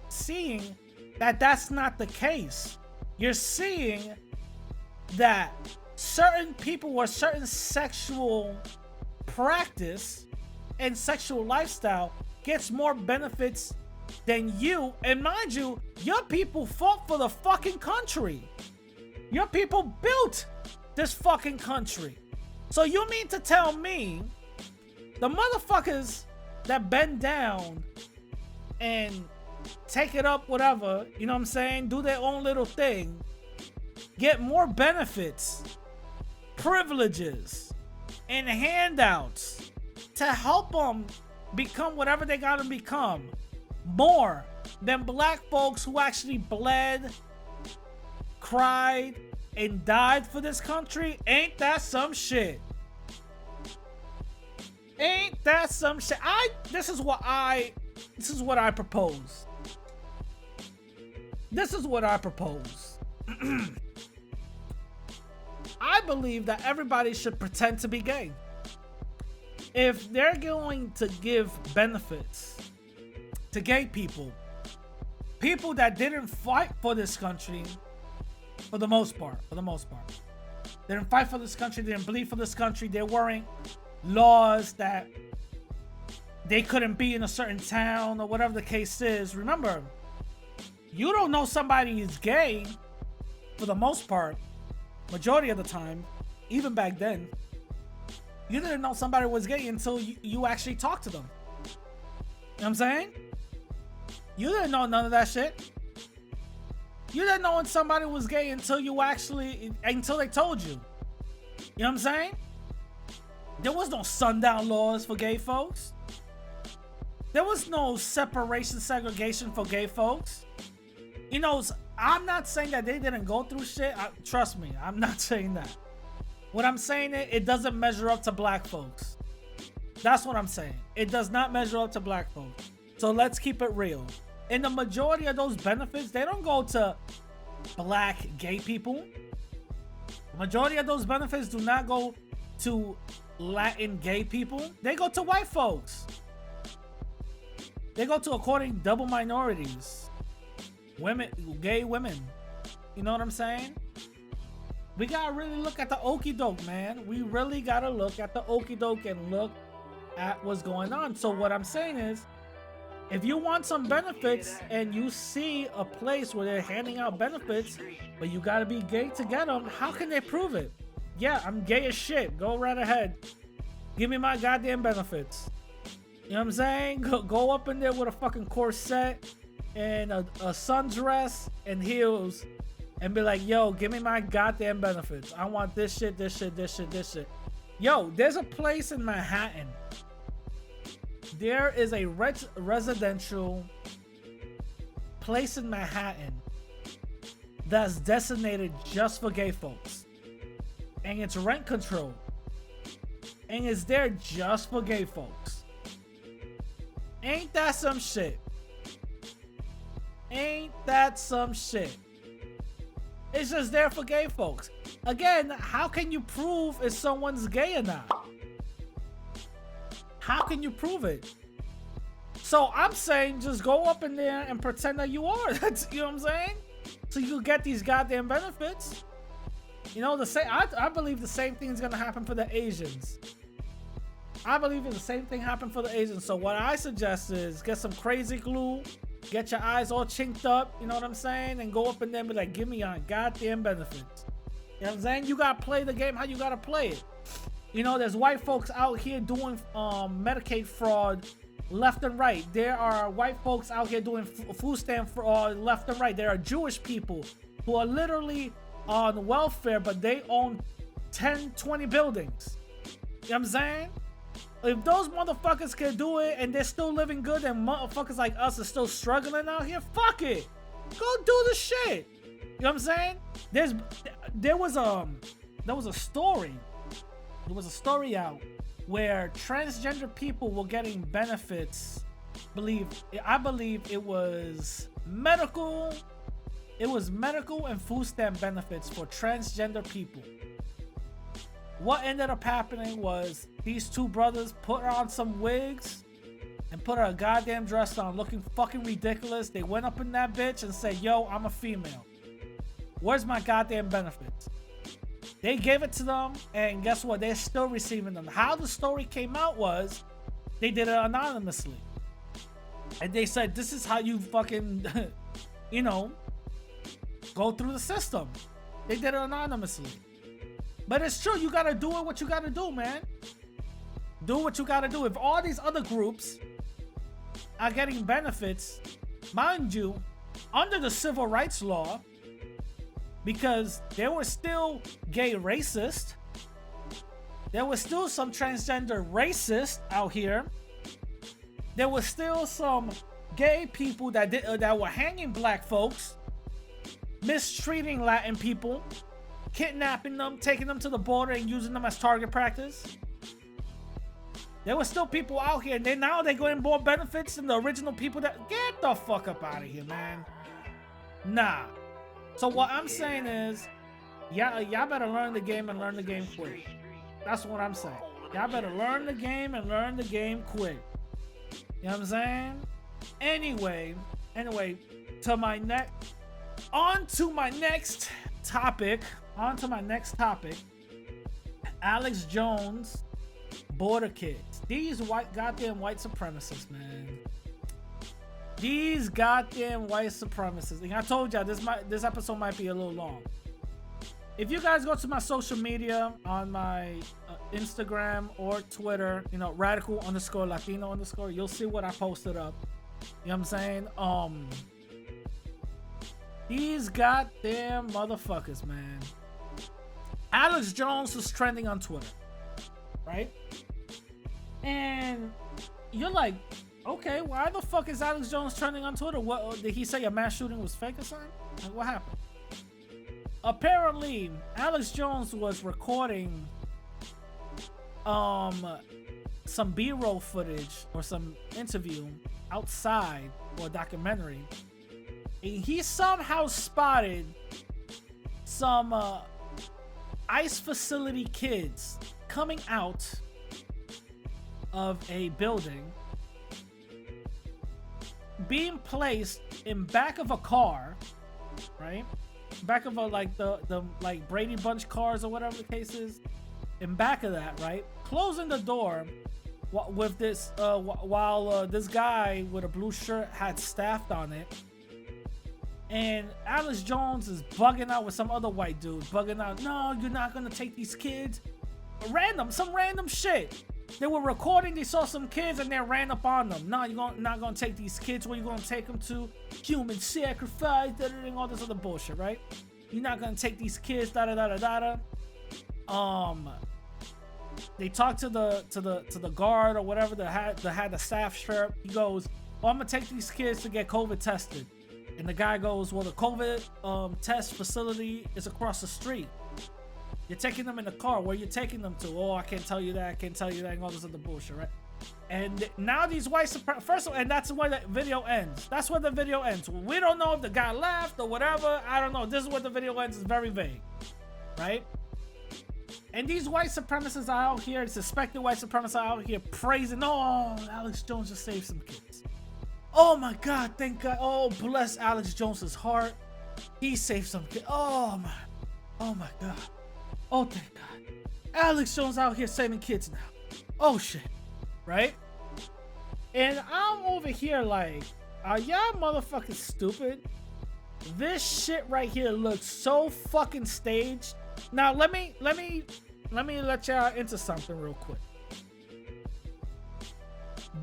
seeing that that's not the case. You're seeing that certain people or certain sexual practice and sexual lifestyle gets more benefits than you. And mind you, your people fought for the fucking country. Your people built this fucking country. So you mean to tell me the motherfuckers that bend down and take it up, whatever, you know what I'm saying, do their own little thing, get more benefits, privileges, and handouts to help them become whatever they gotta become, more than black folks who actually bled, cried, and died for this country? Ain't that some shit? Ain't that some shit? This is what I propose. This is what I propose. I believe that everybody should pretend to be gay. If they're going to give benefits to gay people that didn't fight for this country, for the most part, they didn't fight for this country, they didn't bleed for this country, there weren't laws that they couldn't be in a certain town or whatever the case is. Remember, you don't know somebody is gay for the most part, majority of the time, even back then. You didn't know somebody was gay until you actually talked to them. You know what I'm saying? You didn't know none of that shit. You didn't know when somebody was gay until they told you. You know what I'm saying? There was no sundown laws for gay folks. There was no separation, segregation for gay folks. You know, I'm not saying that they didn't go through shit. Trust me, I'm not saying that. What I'm saying is, it doesn't measure up to black folks. That's what I'm saying. It does not measure up to black folks. So let's keep it real. And the majority of those benefits, they don't go to black gay people. The majority of those benefits do not go to Latin gay people. They go to white folks. They go to, according double minorities. Women, gay women. You know what I'm saying? We gotta really look at the okie doke, man. We really gotta look at the okie doke and look at what's going on. So what I'm saying is, if you want some benefits and you see a place where they're handing out benefits, but you gotta be gay to get them, how can they prove it? Yeah, I'm gay as shit. Go right ahead. Give me my goddamn benefits. You know what I'm saying? Go up in there with a fucking corset and a sundress and heels and be like, yo, give me my goddamn benefits. I want this shit, this shit, this shit, this shit. Yo, there's a place in Manhattan. There is a residential place in Manhattan that's designated just for gay folks. And it's rent control. and is there just for gay folks. Ain't that some shit? Ain't that some shit? It's just there for gay folks. Again, how can you prove if someone's gay or not? How can you prove it? So I'm saying just go up in there and pretend that you are. That's, you know what I'm saying? So you get these goddamn benefits. You know, I believe the same thing is gonna happen for the Asians. I believe the same thing happened for the Asians. So what I suggest is get some crazy glue, get your eyes all chinked up, you know what I'm saying? And go up in there and be like, give me your goddamn benefits. You know what I'm saying? You gotta play the game how you gotta play it. You know, there's white folks out here doing Medicaid fraud left and right. There are white folks out here doing food stamp fraud left and right. There are Jewish people who are literally on welfare, but they own 10, 20 buildings. You know what I'm saying? If those motherfuckers can do it and they're still living good and motherfuckers like us are still struggling out here, fuck it. Go do the shit. You know what I'm saying? There was a story. There was a story out where transgender people were getting benefits. I believe it was medical and food stamp benefits for transgender people. What ended up happening was these two brothers put on some wigs and put a goddamn dress on looking fucking ridiculous. They went up in that bitch and said, yo, I'm a female. Where's my goddamn benefits? They gave it to them, and guess what? They're still receiving them. How the story came out was they did it anonymously. And they said, this is how you fucking, you know, go through the system. They did it anonymously. But it's true, you gotta do what you gotta do, man. Do what you gotta do. If all these other groups are getting benefits, mind you, under the civil rights law, because there were still gay racists, there was still some transgender racists out here, there was still some gay people that were hanging black folks, mistreating Latin people, kidnapping them, taking them to the border and using them as target practice. There were still people out here, and now they're getting more benefits than the original people that... Get the fuck up out of here, man. Nah. So what I'm saying is, y'all better learn the game and learn the game quick. That's what I'm saying. Y'all better learn the game and learn the game quick. You know what I'm saying? Anyway, on to my next topic. Alex Jones, border kids. These goddamn white supremacists, man. These goddamn white supremacists. And I told y'all this episode might be a little long. If you guys go to my social media on my Instagram or Twitter, you know, radical_Latino_, you'll see what I posted up. You know what I'm saying? These goddamn motherfuckers, man. Alex Jones was trending on Twitter, right? And you're like, okay, why the fuck is Alex Jones trending on Twitter? What did he say? A mass shooting was fake or something? Like, what happened? Apparently, Alex Jones was recording some B-roll footage or some interview outside or a documentary, and he somehow spotted some ICE facility kids coming out of a building, being placed in back of a car, right? Back of a the Brady Bunch cars or whatever the case is, in back of that, right? Closing the door with this while this guy with a blue shirt had staffed on it. And Alex Jones is bugging out with some other white dude, bugging out, no, you're not gonna take these kids. Some random shit. They were recording, they saw some kids and they ran up on them. No, you're not gonna take these kids. Where you gonna take them to? Human sacrifice, all this other bullshit, right? You're not gonna take these kids, They talked to the guard or whatever that had the staff shirt. He goes, oh, I'm gonna take these kids to get COVID tested. And the guy goes, well, the COVID test facility is across the street. You know You're taking them in the car. Where you taking them to? Oh, I can't tell you that. I can't tell you that. And all this other bullshit, right? And now these white supremacists, first of all, and that's where the video ends. That's where the video ends. We don't know if the guy left or whatever. I don't know. This is where the video ends. It's very vague, right? And these white supremacists are out here, suspected white supremacists are out here praising, oh, Alex Jones just saved some kids. Oh my God, thank God. Oh, bless Alex Jones's heart. He saved some kids. Oh my God. Oh, thank God. Alex Jones out here saving kids now. Oh shit. Right? And I'm over here like, are y'all motherfucking stupid? This shit right here looks so fucking staged. Now let me let y'all into something real quick.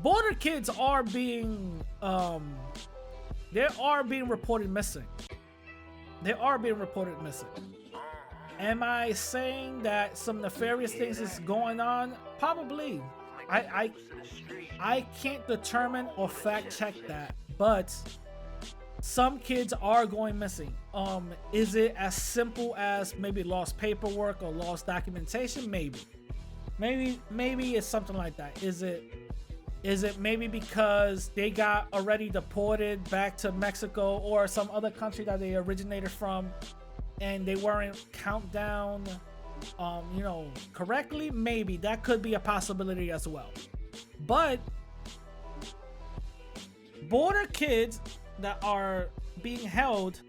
Border kids are being they are being reported missing. They are being reported missing. Am I saying that some nefarious things is going on? Probably. I can't determine or fact check that, but some kids are going missing. Is it as simple as maybe lost paperwork or lost documentation? Maybe it's something like that. Is it maybe because they got already deported back to Mexico or some other country that they originated from and they weren't count down correctly? Maybe that could be a possibility as well. But border kids that are being held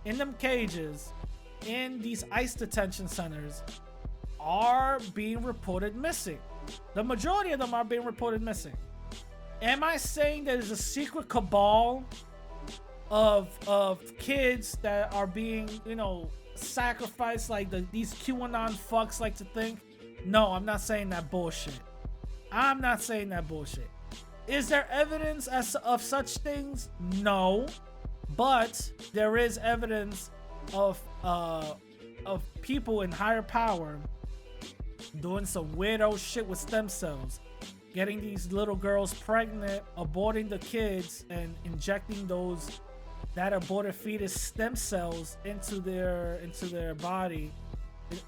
in them cages in these ICE detention centers are being reported missing. The majority of them are being reported missing. Am I saying there's a secret cabal of kids that are being, sacrificed like these QAnon fucks like to think? No, I'm not saying that bullshit. I'm not saying that bullshit. Is there evidence of such things? No, but there is evidence of people in higher power doing some weirdo shit with stem cells, getting these little girls pregnant, aborting the kids, and injecting that aborted fetus stem cells into their body.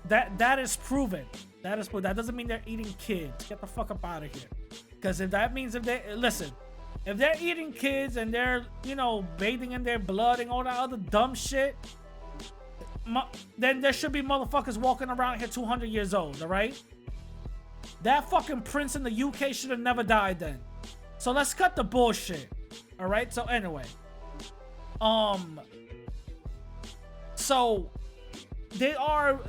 That is proven. That is proven. That doesn't mean they're eating kids. Get the fuck up out of here. Because if they're eating kids and they're, bathing in their blood and all that other dumb shit, then there should be motherfuckers walking around here 200 years old, all right? That fucking prince in the UK should have never died then. So let's cut the bullshit, all right? So anyway, so they are,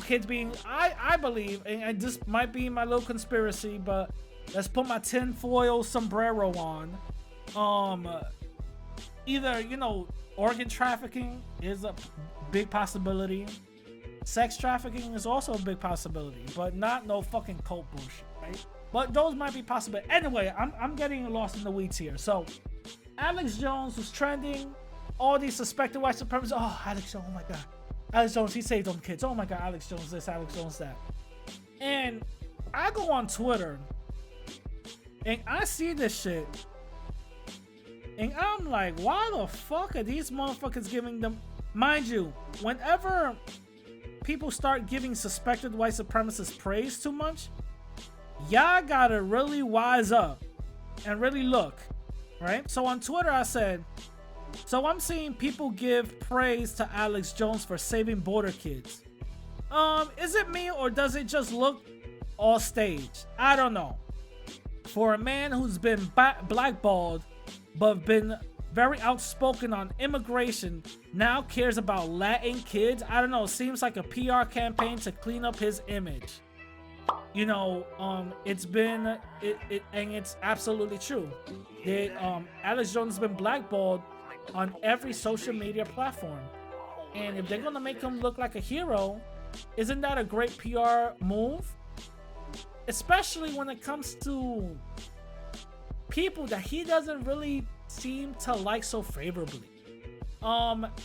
kids being, I believe, and this might be my little conspiracy, but let's put my tinfoil sombrero on. Either, organ trafficking is a big possibility. Sex trafficking is also a big possibility, but not no fucking cult bullshit, right? But those might be possible. Anyway, I'm getting lost in the weeds here. So, Alex Jones was trending. All these suspected white supremacists. Oh, Alex Jones, oh my God. Alex Jones, he saved them kids. Oh my God, Alex Jones this, Alex Jones that. And I go on Twitter and I see this shit. And I'm like, why the fuck are these motherfuckers giving them? Mind you, whenever people start giving suspected white supremacists praise too much, y'all gotta really wise up and really look, right? So on Twitter, I said, so I'm seeing people give praise to Alex Jones for saving border kids. Is it me or does it just look all staged? I don't know. For a man who's been blackballed but been very outspoken on immigration, now cares about Latin kids. I don't know. Seems like a PR campaign to clean up his image. It's been and it's absolutely true. Alex Jones has been blackballed on every social media platform, and if they're gonna make him look like a hero, isn't that a great PR move? Especially when it comes to people that he doesn't really seem to like so favorably.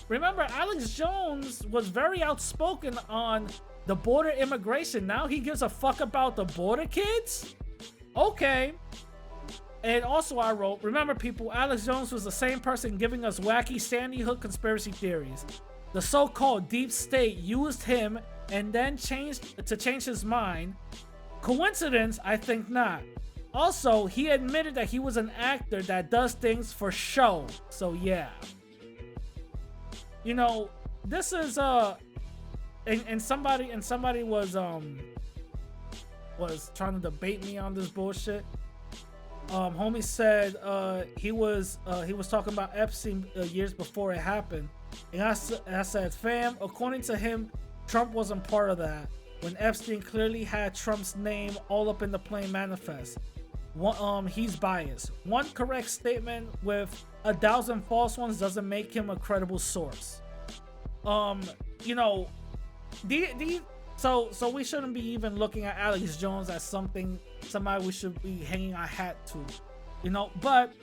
Remember, Alex Jones was very outspoken on the border immigration. Now he gives a fuck about the border kids? Okay. And also I wrote, remember people, Alex Jones was the same person giving us wacky Sandy Hook conspiracy theories. The so-called deep state used him and then change his mind. Coincidence? I think not. Also, he admitted that he was an actor that does things for show. So yeah. You know, this is and somebody was trying to debate me on this bullshit. Homie said he was talking about Epstein years before it happened, and I said, fam, according to him, Trump wasn't part of that. When Epstein clearly had Trump's name all up in the plain manifest. He's biased. One correct statement with 1,000 false ones doesn't make him a credible source. You know, so we shouldn't be even looking at Alex Jones as somebody we should be hanging our hat to, you know. But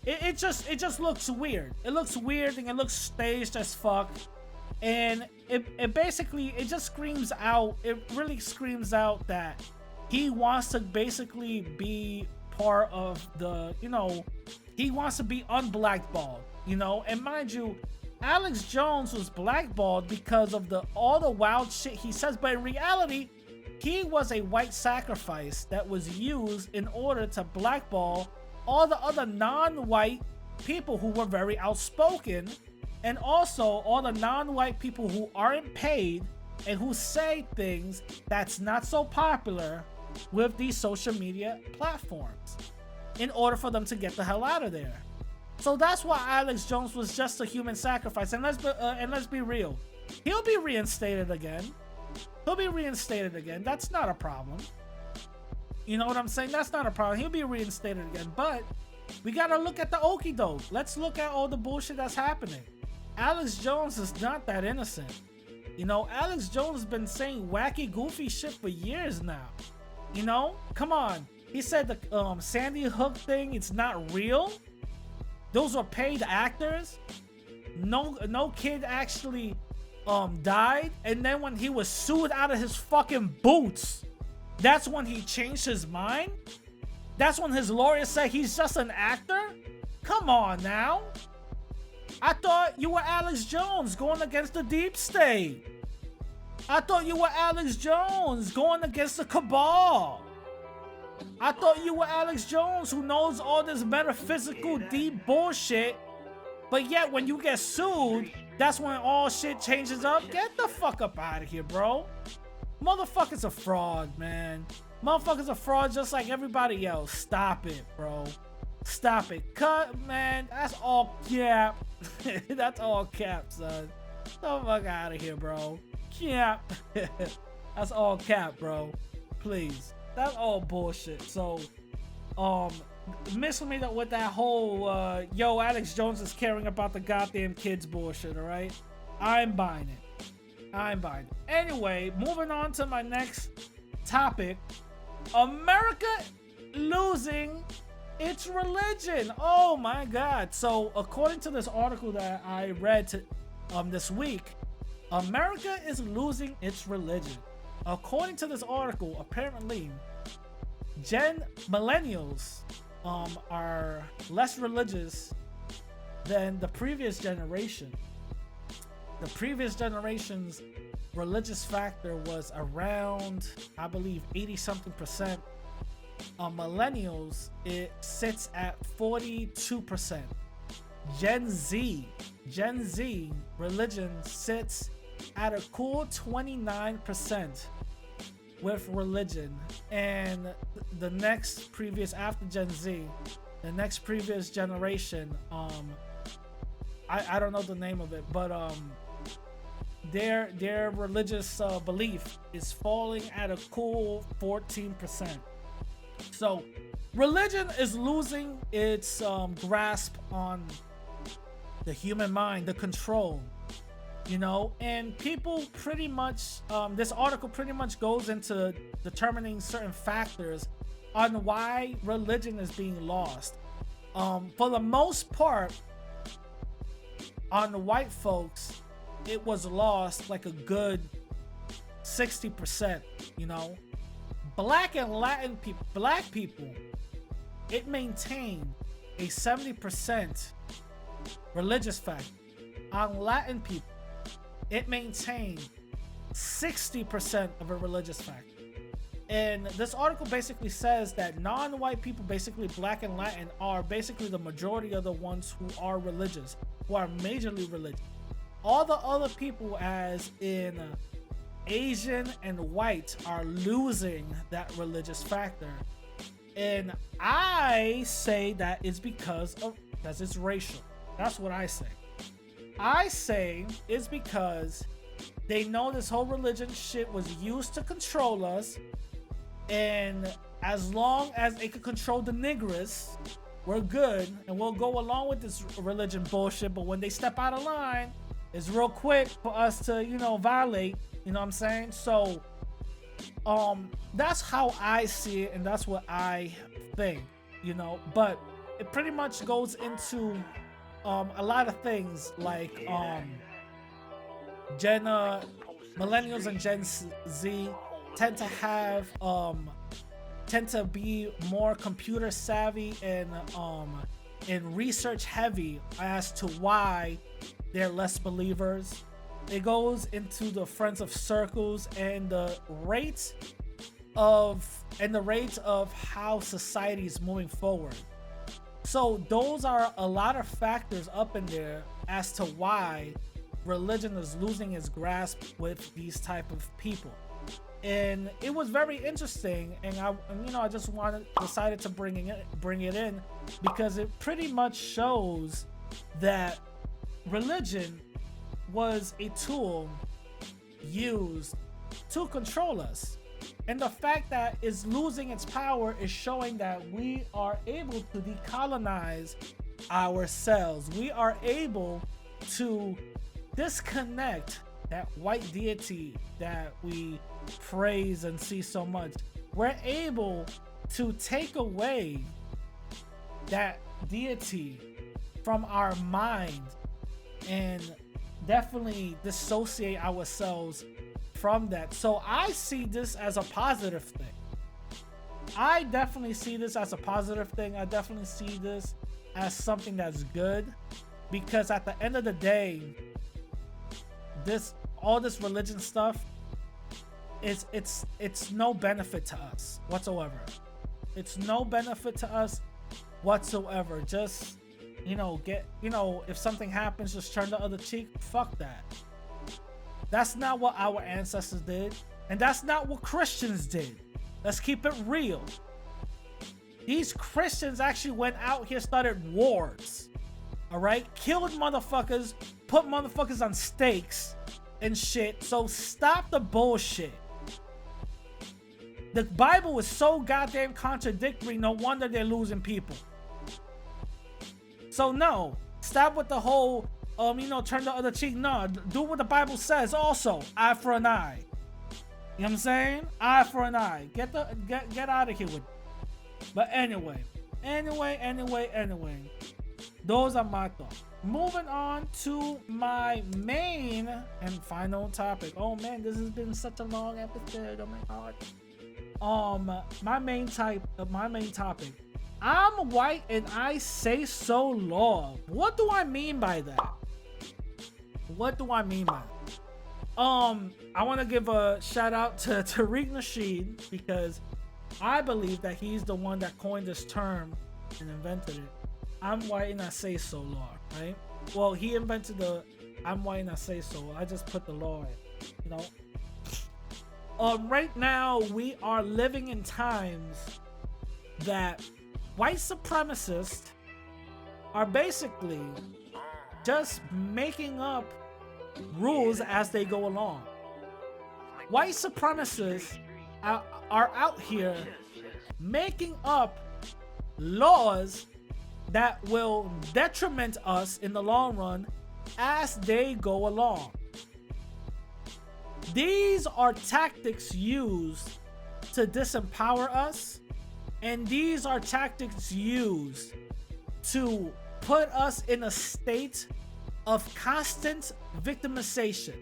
it just looks weird. It looks weird and it looks staged as fuck. And it basically just screams out. It really screams out that he wants to basically be part of the, you know, he wants to be unblackballed, you know. And mind you, Alex Jones was blackballed because of all the wild shit he says, but in reality, he was a white sacrifice that was used in order to blackball all the other non-white people who were very outspoken, and also all the non-white people who aren't paid and who say things that's not so popular with these social media platforms in order for them to get the hell out of there. So that's why Alex Jones was just a human sacrifice. And let's be real, he'll be reinstated again. That's not a problem. You know what I'm saying? That's not a problem. He'll be reinstated again. But we gotta look at the okie doke. Let's look at all the bullshit that's happening. Alex Jones is not that innocent. You know, Alex Jones has been saying wacky, goofy shit for years now. You know, come on. He said the Sandy Hook thing, it's not real. Those were paid actors. No kid actually died. And then when he was sued out of his fucking boots, that's when he changed his mind. That's when his lawyer said he's just an actor. Come on now. I thought you were Alex Jones going against the deep state. I thought you were Alex Jones going against the cabal. I thought you were Alex Jones who knows all this metaphysical deep bullshit. But yet when you get sued, that's when all shit changes up. Get the fuck up out of here, bro. Motherfucker's a fraud, man. Motherfucker's a fraud just like everybody else. Stop it, bro. Stop it. Cut, man. That's all cap. That's all cap, son. Get the fuck out of here, bro. Cap. That's all cap, bro. Please. That's all bullshit. So, miss me with that whole, yo, Alex Jones is caring about the goddamn kids bullshit, alright? I'm buying it. Anyway, moving on to my next topic. America losing its religion. Oh my god. So, according to this article that I read this week, America is losing its religion. According to this article, apparently, millennials are less religious than the previous generation. The previous generation's religious factor was around, I believe, 80-something%. Millennials, it sits at 42%. Gen Z religion sits at a cool 29% with religion. And the next previous, after Gen Z, the next previous generation, I don't know the name of it, but their religious belief is falling at a cool 14%. So religion is losing its grasp on the human mind, the control, you know. And people pretty much, this article pretty much goes into determining certain factors on why religion is being lost. For the most part, on the white folks, it was lost like a good 60%, you know. Black and Latin people, black people, it maintained a 70% religious factor. On Latin people, it maintained 60% of a religious factor. And this article basically says that non-white people, basically black and Latin, are basically the majority of the ones who are religious, who are majorly religious. All the other people, as in Asian and white, are losing that religious factor. And I say that it's because it's racial. That's what I say. I say it's because they know this whole religion shit was used to control us. And as long as it can control the niggers, we're good, and we'll go along with this religion bullshit. But when they step out of line, it's real quick for us to, violate. You know what I'm saying? So, that's how I see it, and that's what I think. But it pretty much goes into a lot of things, like millennials and Gen Z tend to be more computer savvy and research heavy as to why they're less believers. It goes into the friends of circles and the rate of how society is moving forward. So those are a lot of factors up in there as to why religion is losing its grasp with these type of people. And it was very interesting, and I just decided to bring it in because it pretty much shows that religion was a tool used to control us. And the fact that it's losing its power is showing that we are able to decolonize ourselves. We are able to disconnect that white deity that we praise and see so much. We're able to take away that deity from our mind and definitely dissociate ourselves from that. So I see this as a positive thing. I definitely see this as a positive thing. I definitely see this as something that's good, because at the end of the day, all this religion stuff, it's no benefit to us whatsoever. It's no benefit to us whatsoever. Just if something happens, just turn the other cheek. Fuck that. That's not what our ancestors did, and that's not what Christians did. Let's keep it real. These Christians actually went out here, started wars, all right? Killed motherfuckers, put motherfuckers on stakes and shit. So stop the bullshit. The Bible is so goddamn contradictory, no wonder they're losing people. So no, stop with the whole, turn the other cheek. No, do what the Bible says also. Eye for an eye. You know what I'm saying? Eye for an eye. Get out of here with it. But anyway. Those are my thoughts. Moving on to my main and final topic. Oh man, this has been such a long episode. Oh my god. My main topic. I'm white and I say so, Lord. What do I mean by that? I want to give a shout out to Tariq Nasheed, because I believe that he's the one that coined this term and invented it. I'm white and I say so, Lord, right? Well, he invented the I'm white and I say so. I just put the law in, Right now, we are living in times that white supremacists are basically just making up rules as they go along. White supremacists are out here making up laws that will detriment us in the long run as they go along. These are tactics used to disempower us, and these are tactics used to put us in a state of constant victimization,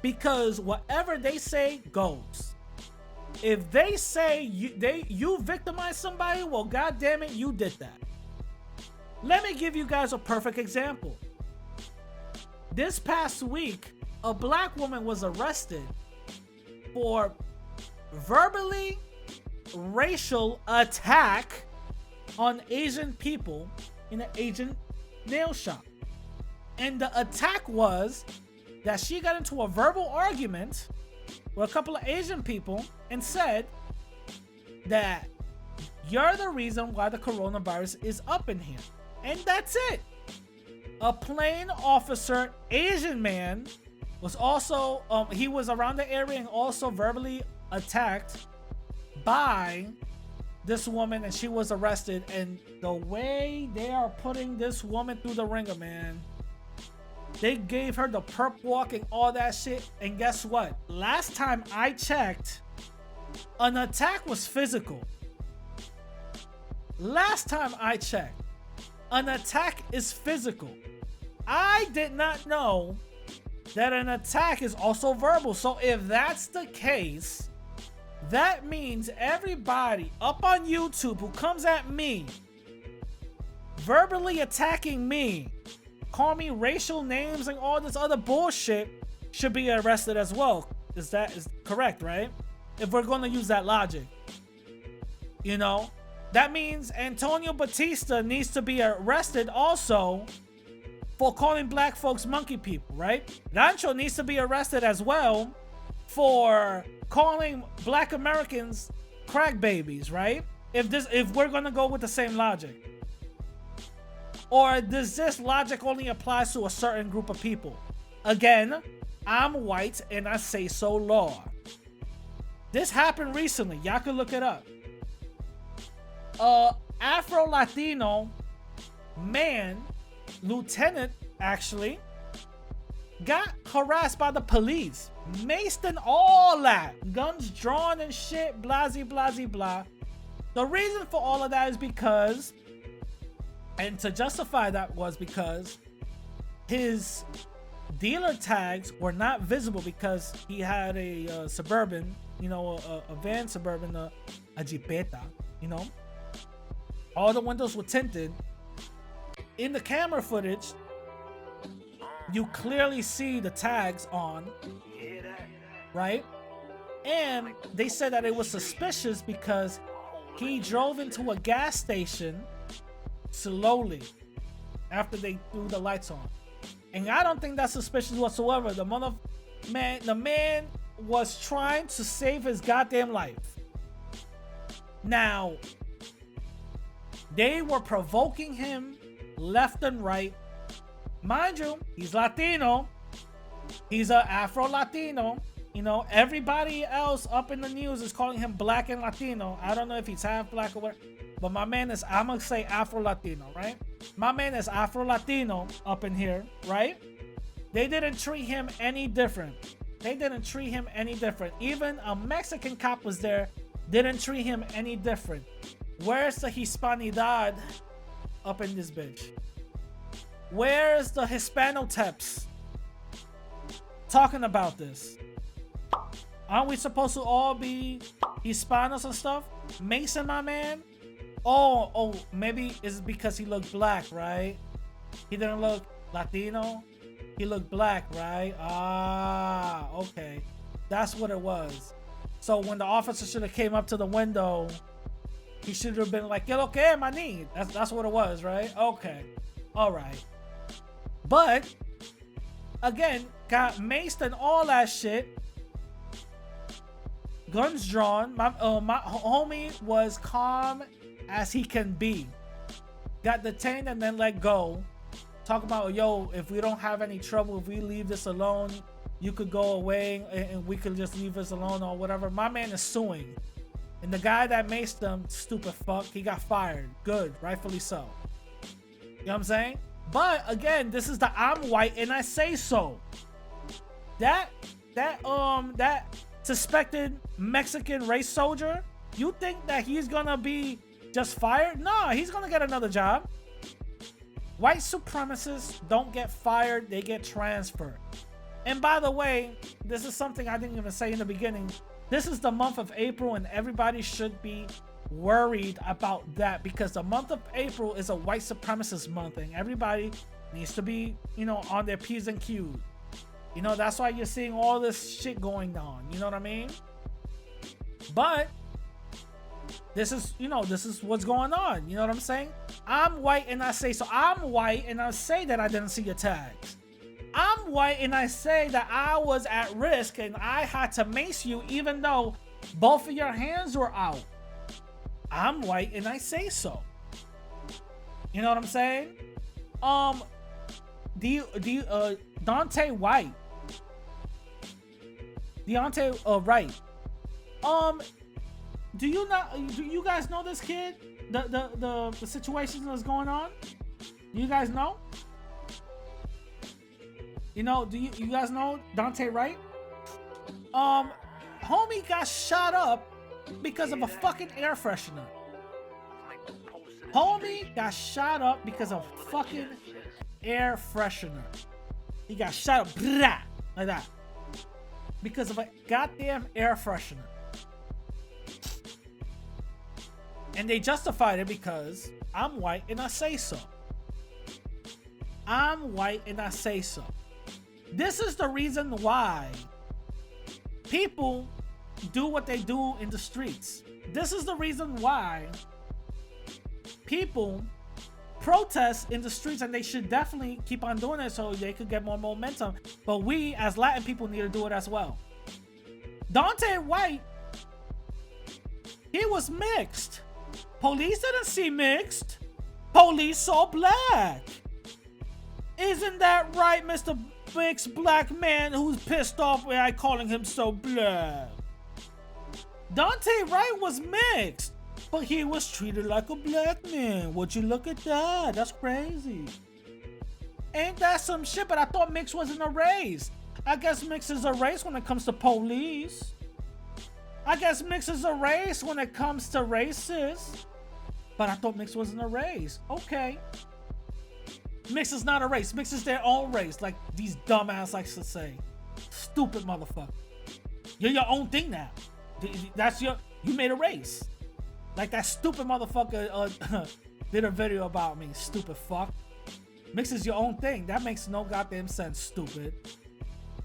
because whatever they say goes. If they say you victimize somebody, well, god damn it, you did that. Let me give you guys a perfect example. This past week, a black woman was arrested for verbally racial attack on Asian people in an Asian nail shop. And the attack was that she got into a verbal argument with a couple of Asian people and said that you're the reason why the coronavirus is up in here. And that's it. A plain officer, Asian man, was also, he was around the area and also verbally attacked by this woman, and she was arrested. And the way they are putting this woman through the ringer, man, they gave her the perp walk and all that shit. And guess what? Last time I checked, an attack was physical. Last time I checked, an attack is physical. I did not know that an attack is also verbal. So if that's the case, that means everybody up on YouTube who comes at me, verbally attacking me, call me racial names and all this other bullshit, should be arrested as well. Is correct, right? If we're going to use that logic. You know? That means Antonio Batista needs to be arrested also for calling black folks monkey people, right? Rancho needs to be arrested as well for calling black Americans crack babies, right? If we're gonna go with the same logic. Or does this logic only applies to a certain group of people? Again, I'm white and I say so law. This happened recently. Y'all can look it up. Afro-Latino man, lieutenant actually, got harassed by the police, maced and all that, guns drawn and shit, blah, blah, blah. The reason for all of that is because, and to justify that was because his dealer tags were not visible because he had a Suburban, you know, a van Suburban, a Jeepeta, you know. All the windows were tinted. In the camera footage, you clearly see the tags on, right? And they said that it was suspicious because he drove into a gas station slowly after they threw the lights on. And I don't think that's suspicious whatsoever. The man was trying to save his goddamn life. Now, they were provoking him left and right. Mind you, he's Latino. He's a Afro-Latino. You know, everybody else up in the news is calling him black and Latino. I don't know if he's half black or what. But my man is, I'm going to say Afro-Latino, right? My man is Afro-Latino up in here, right? They didn't treat him any different. Even a Mexican cop was there, didn't treat him any different. Where's the Hispanidad up in this bitch? Where's the Hispanoteps talking about this? Aren't we supposed to all be Hispanos and stuff? Mason, my man? Oh, maybe it's because he looked black, right? He didn't look Latino. He looked black, right? Ah, okay. That's what it was. So when the officer should have came up to the window, he should have been like, "Get okay, maní." That's what it was, right? Okay. All right. But again, got maced and all that shit. Guns drawn. My homie was calm as he can be. Got detained and then let go. Talk about, yo, if we don't have any trouble, if we leave this alone, you could go away and we could just leave this alone or whatever. My man is suing. And the guy that maced them, stupid fuck, he got fired. Good, rightfully so. You know what I'm saying? But again, this is the I'm white and I say so. That suspected Mexican race soldier, you think that he's gonna be just fired? No, he's gonna get another job. White supremacists don't get fired, they get transferred. And by the way, this is something I didn't even say in the beginning. This is the month of April and everybody should be worried about that because the month of April is a white supremacist month and everybody needs to be, you know, on their P's and Q's. You know, that's why you're seeing all this shit going on. You know what I mean? But this is, you know, this is what's going on. You know what I'm saying? I'm white and I say so. I'm white and I say that I didn't see your tags. I'm white and I say that I was at risk and I had to mace you even though both of your hands were out. I'm white and I say so. You know what I'm saying? Dante White. Deontay Wright. Do you guys know this kid? The situation that's going on? Do you guys know? You know, do you guys know Dante Wright? Homie got shot up because of a fucking air freshener. Homie got shot up because of fucking air freshener. He got shot up like that because of a goddamn air freshener. And they justified it because I'm white and I say so. I'm white and I say so. This is the reason why people do what they do in the streets. This is the reason why people protest in the streets, and they should definitely keep on doing it so they could get more momentum. But we as Latin people need to do it as well. Dante White, he was mixed. Police didn't see mixed. Police saw black. Isn't that right, Mr. Mixed Black Man who's pissed off when I calling him so black? Dante Wright was mixed, but he was treated like a black man. Would you look at that? That's crazy. Ain't that some shit? But I thought mixed wasn't a race. I guess mixed is a race when it comes to police. I guess mixed is a race when it comes to races. But I thought mixed wasn't a race. Okay. Mixed is not a race. Mixed is their own race, like these dumbass likes to say. Stupid motherfucker. You're your own thing now. You made a race. Like that stupid motherfucker did a video about me. Stupid fuck. Mixed is your own thing. That makes no goddamn sense, stupid.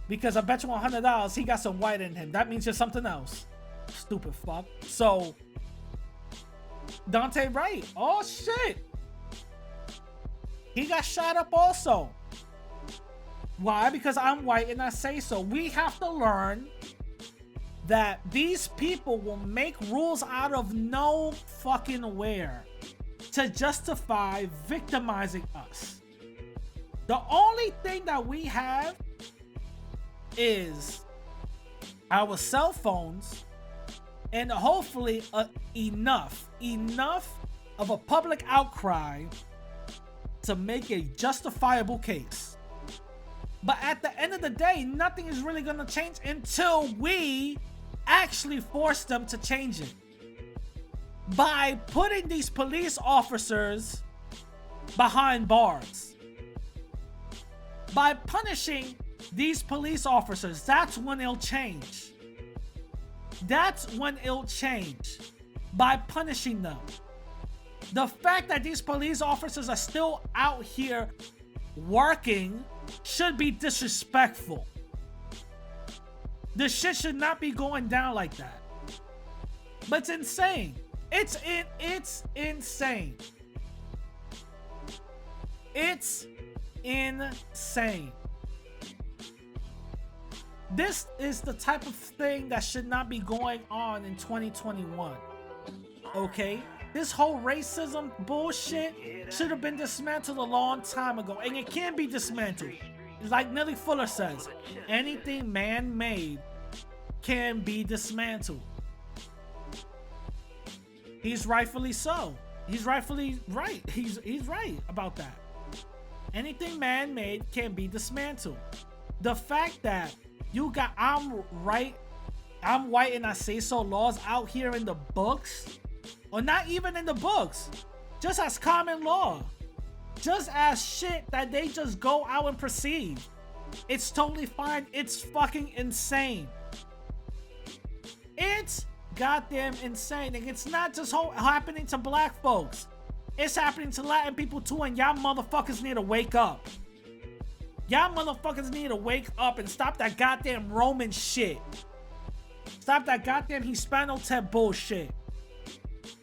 Because I bet you $100 he got some white in him. That means you're something else. Stupid fuck. So, Dante Wright. Oh shit. He got shot up also. Why? Because I'm white and I say so. We have to learn that these people will make rules out of no fucking where to justify victimizing us. The only thing that we have is our cell phones and hopefully enough of a public outcry to make a justifiable case. But at the end of the day, nothing is really gonna change until we actually force them to change it. By putting these police officers behind bars. By punishing these police officers, that's when it'll change. That's when it'll change. By punishing them. The fact that these police officers are still out here working should be disrespectful. This shit should not be going down like that. But it's insane. It's insane. It's insane. This is the type of thing that should not be going on in 2021. Okay? This whole racism bullshit should have been dismantled a long time ago. And it can be dismantled. Like Nelly Fuller says, anything man-made can be dismantled. He's rightfully so. He's rightfully right. He's right about that. Anything man-made can be dismantled. The fact that you got I'm white and I say so laws out here in the books, or not even in the books, just as common law, just as shit that they just go out and perceive. It's totally fine. It's fucking insane. It's goddamn insane. And it's not just happening to black folks. It's happening to Latin people too, and y'all motherfuckers need to wake up. Y'all motherfuckers need to wake up and stop that goddamn Roman shit. Stop that goddamn Hispano-tech bullshit.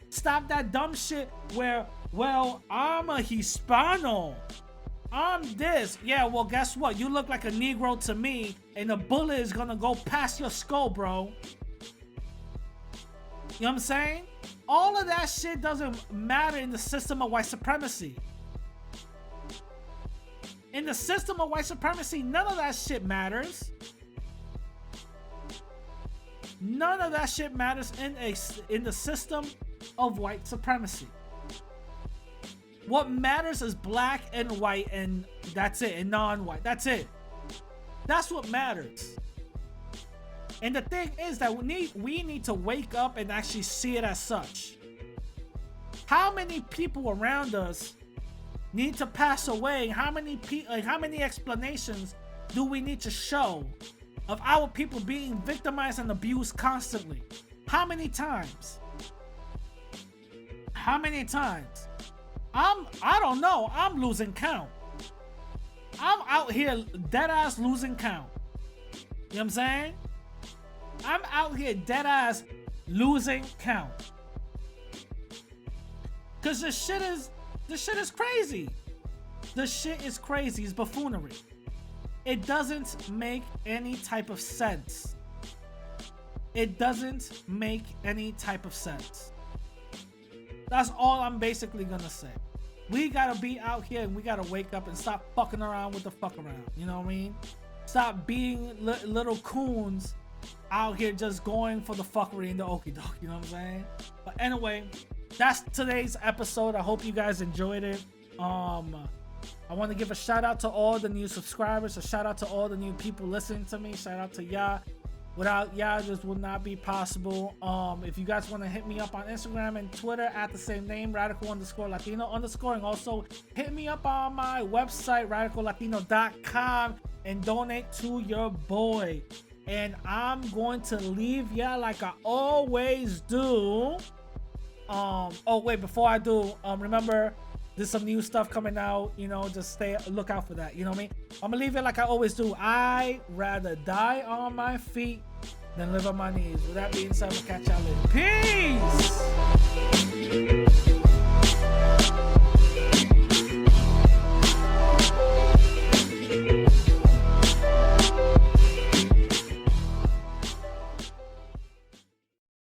Stop that dumb shit where, well, I'm a Hispano. I'm this. Yeah, well, guess what? You look like a Negro to me, and a bullet is gonna go past your skull, bro. You know what I'm saying? All of that shit doesn't matter in the system of white supremacy. In the system of white supremacy, none of that shit matters. None of that shit matters in the system of white supremacy. What matters is black and white, and that's it, and non-white. That's it. That's what matters. And the thing is that we need to wake up and actually see it as such. How many people around us need to pass away? How many explanations do we need to show of our people being victimized and abused constantly? How many times? How many times? I don't know. I'm losing count. I'm out here dead ass losing count. You know what I'm saying? I'm out here dead ass losing count. Cause the shit is crazy. The shit is crazy. It's buffoonery. It doesn't make any type of sense. It doesn't make any type of sense. That's all I'm basically gonna say. We gotta be out here and we gotta wake up and stop fucking around with the fuck around. You know what I mean? Stop being little coons out here just going for the fuckery and the okie doke. You know what I'm saying? But anyway, that's today's episode. I hope you guys enjoyed it. I want to give a shout out to all the new subscribers. A shout out to all the new people listening to me. Shout out to y'all. Without y'all, this would not be possible. If you guys want to hit me up on Instagram and Twitter at the same name, radical_Latino_, and also hit me up on my website, radicallatino.com, and donate to your boy. And I'm going to leave y'all like I always do. Oh wait, before I do, remember there's some new stuff coming out, you know, just look out for that, you know what I mean? I'm gonna leave it like I always do. I'd rather die on my feet than live on my knees. With that being said, we'll catch y'all later. Peace!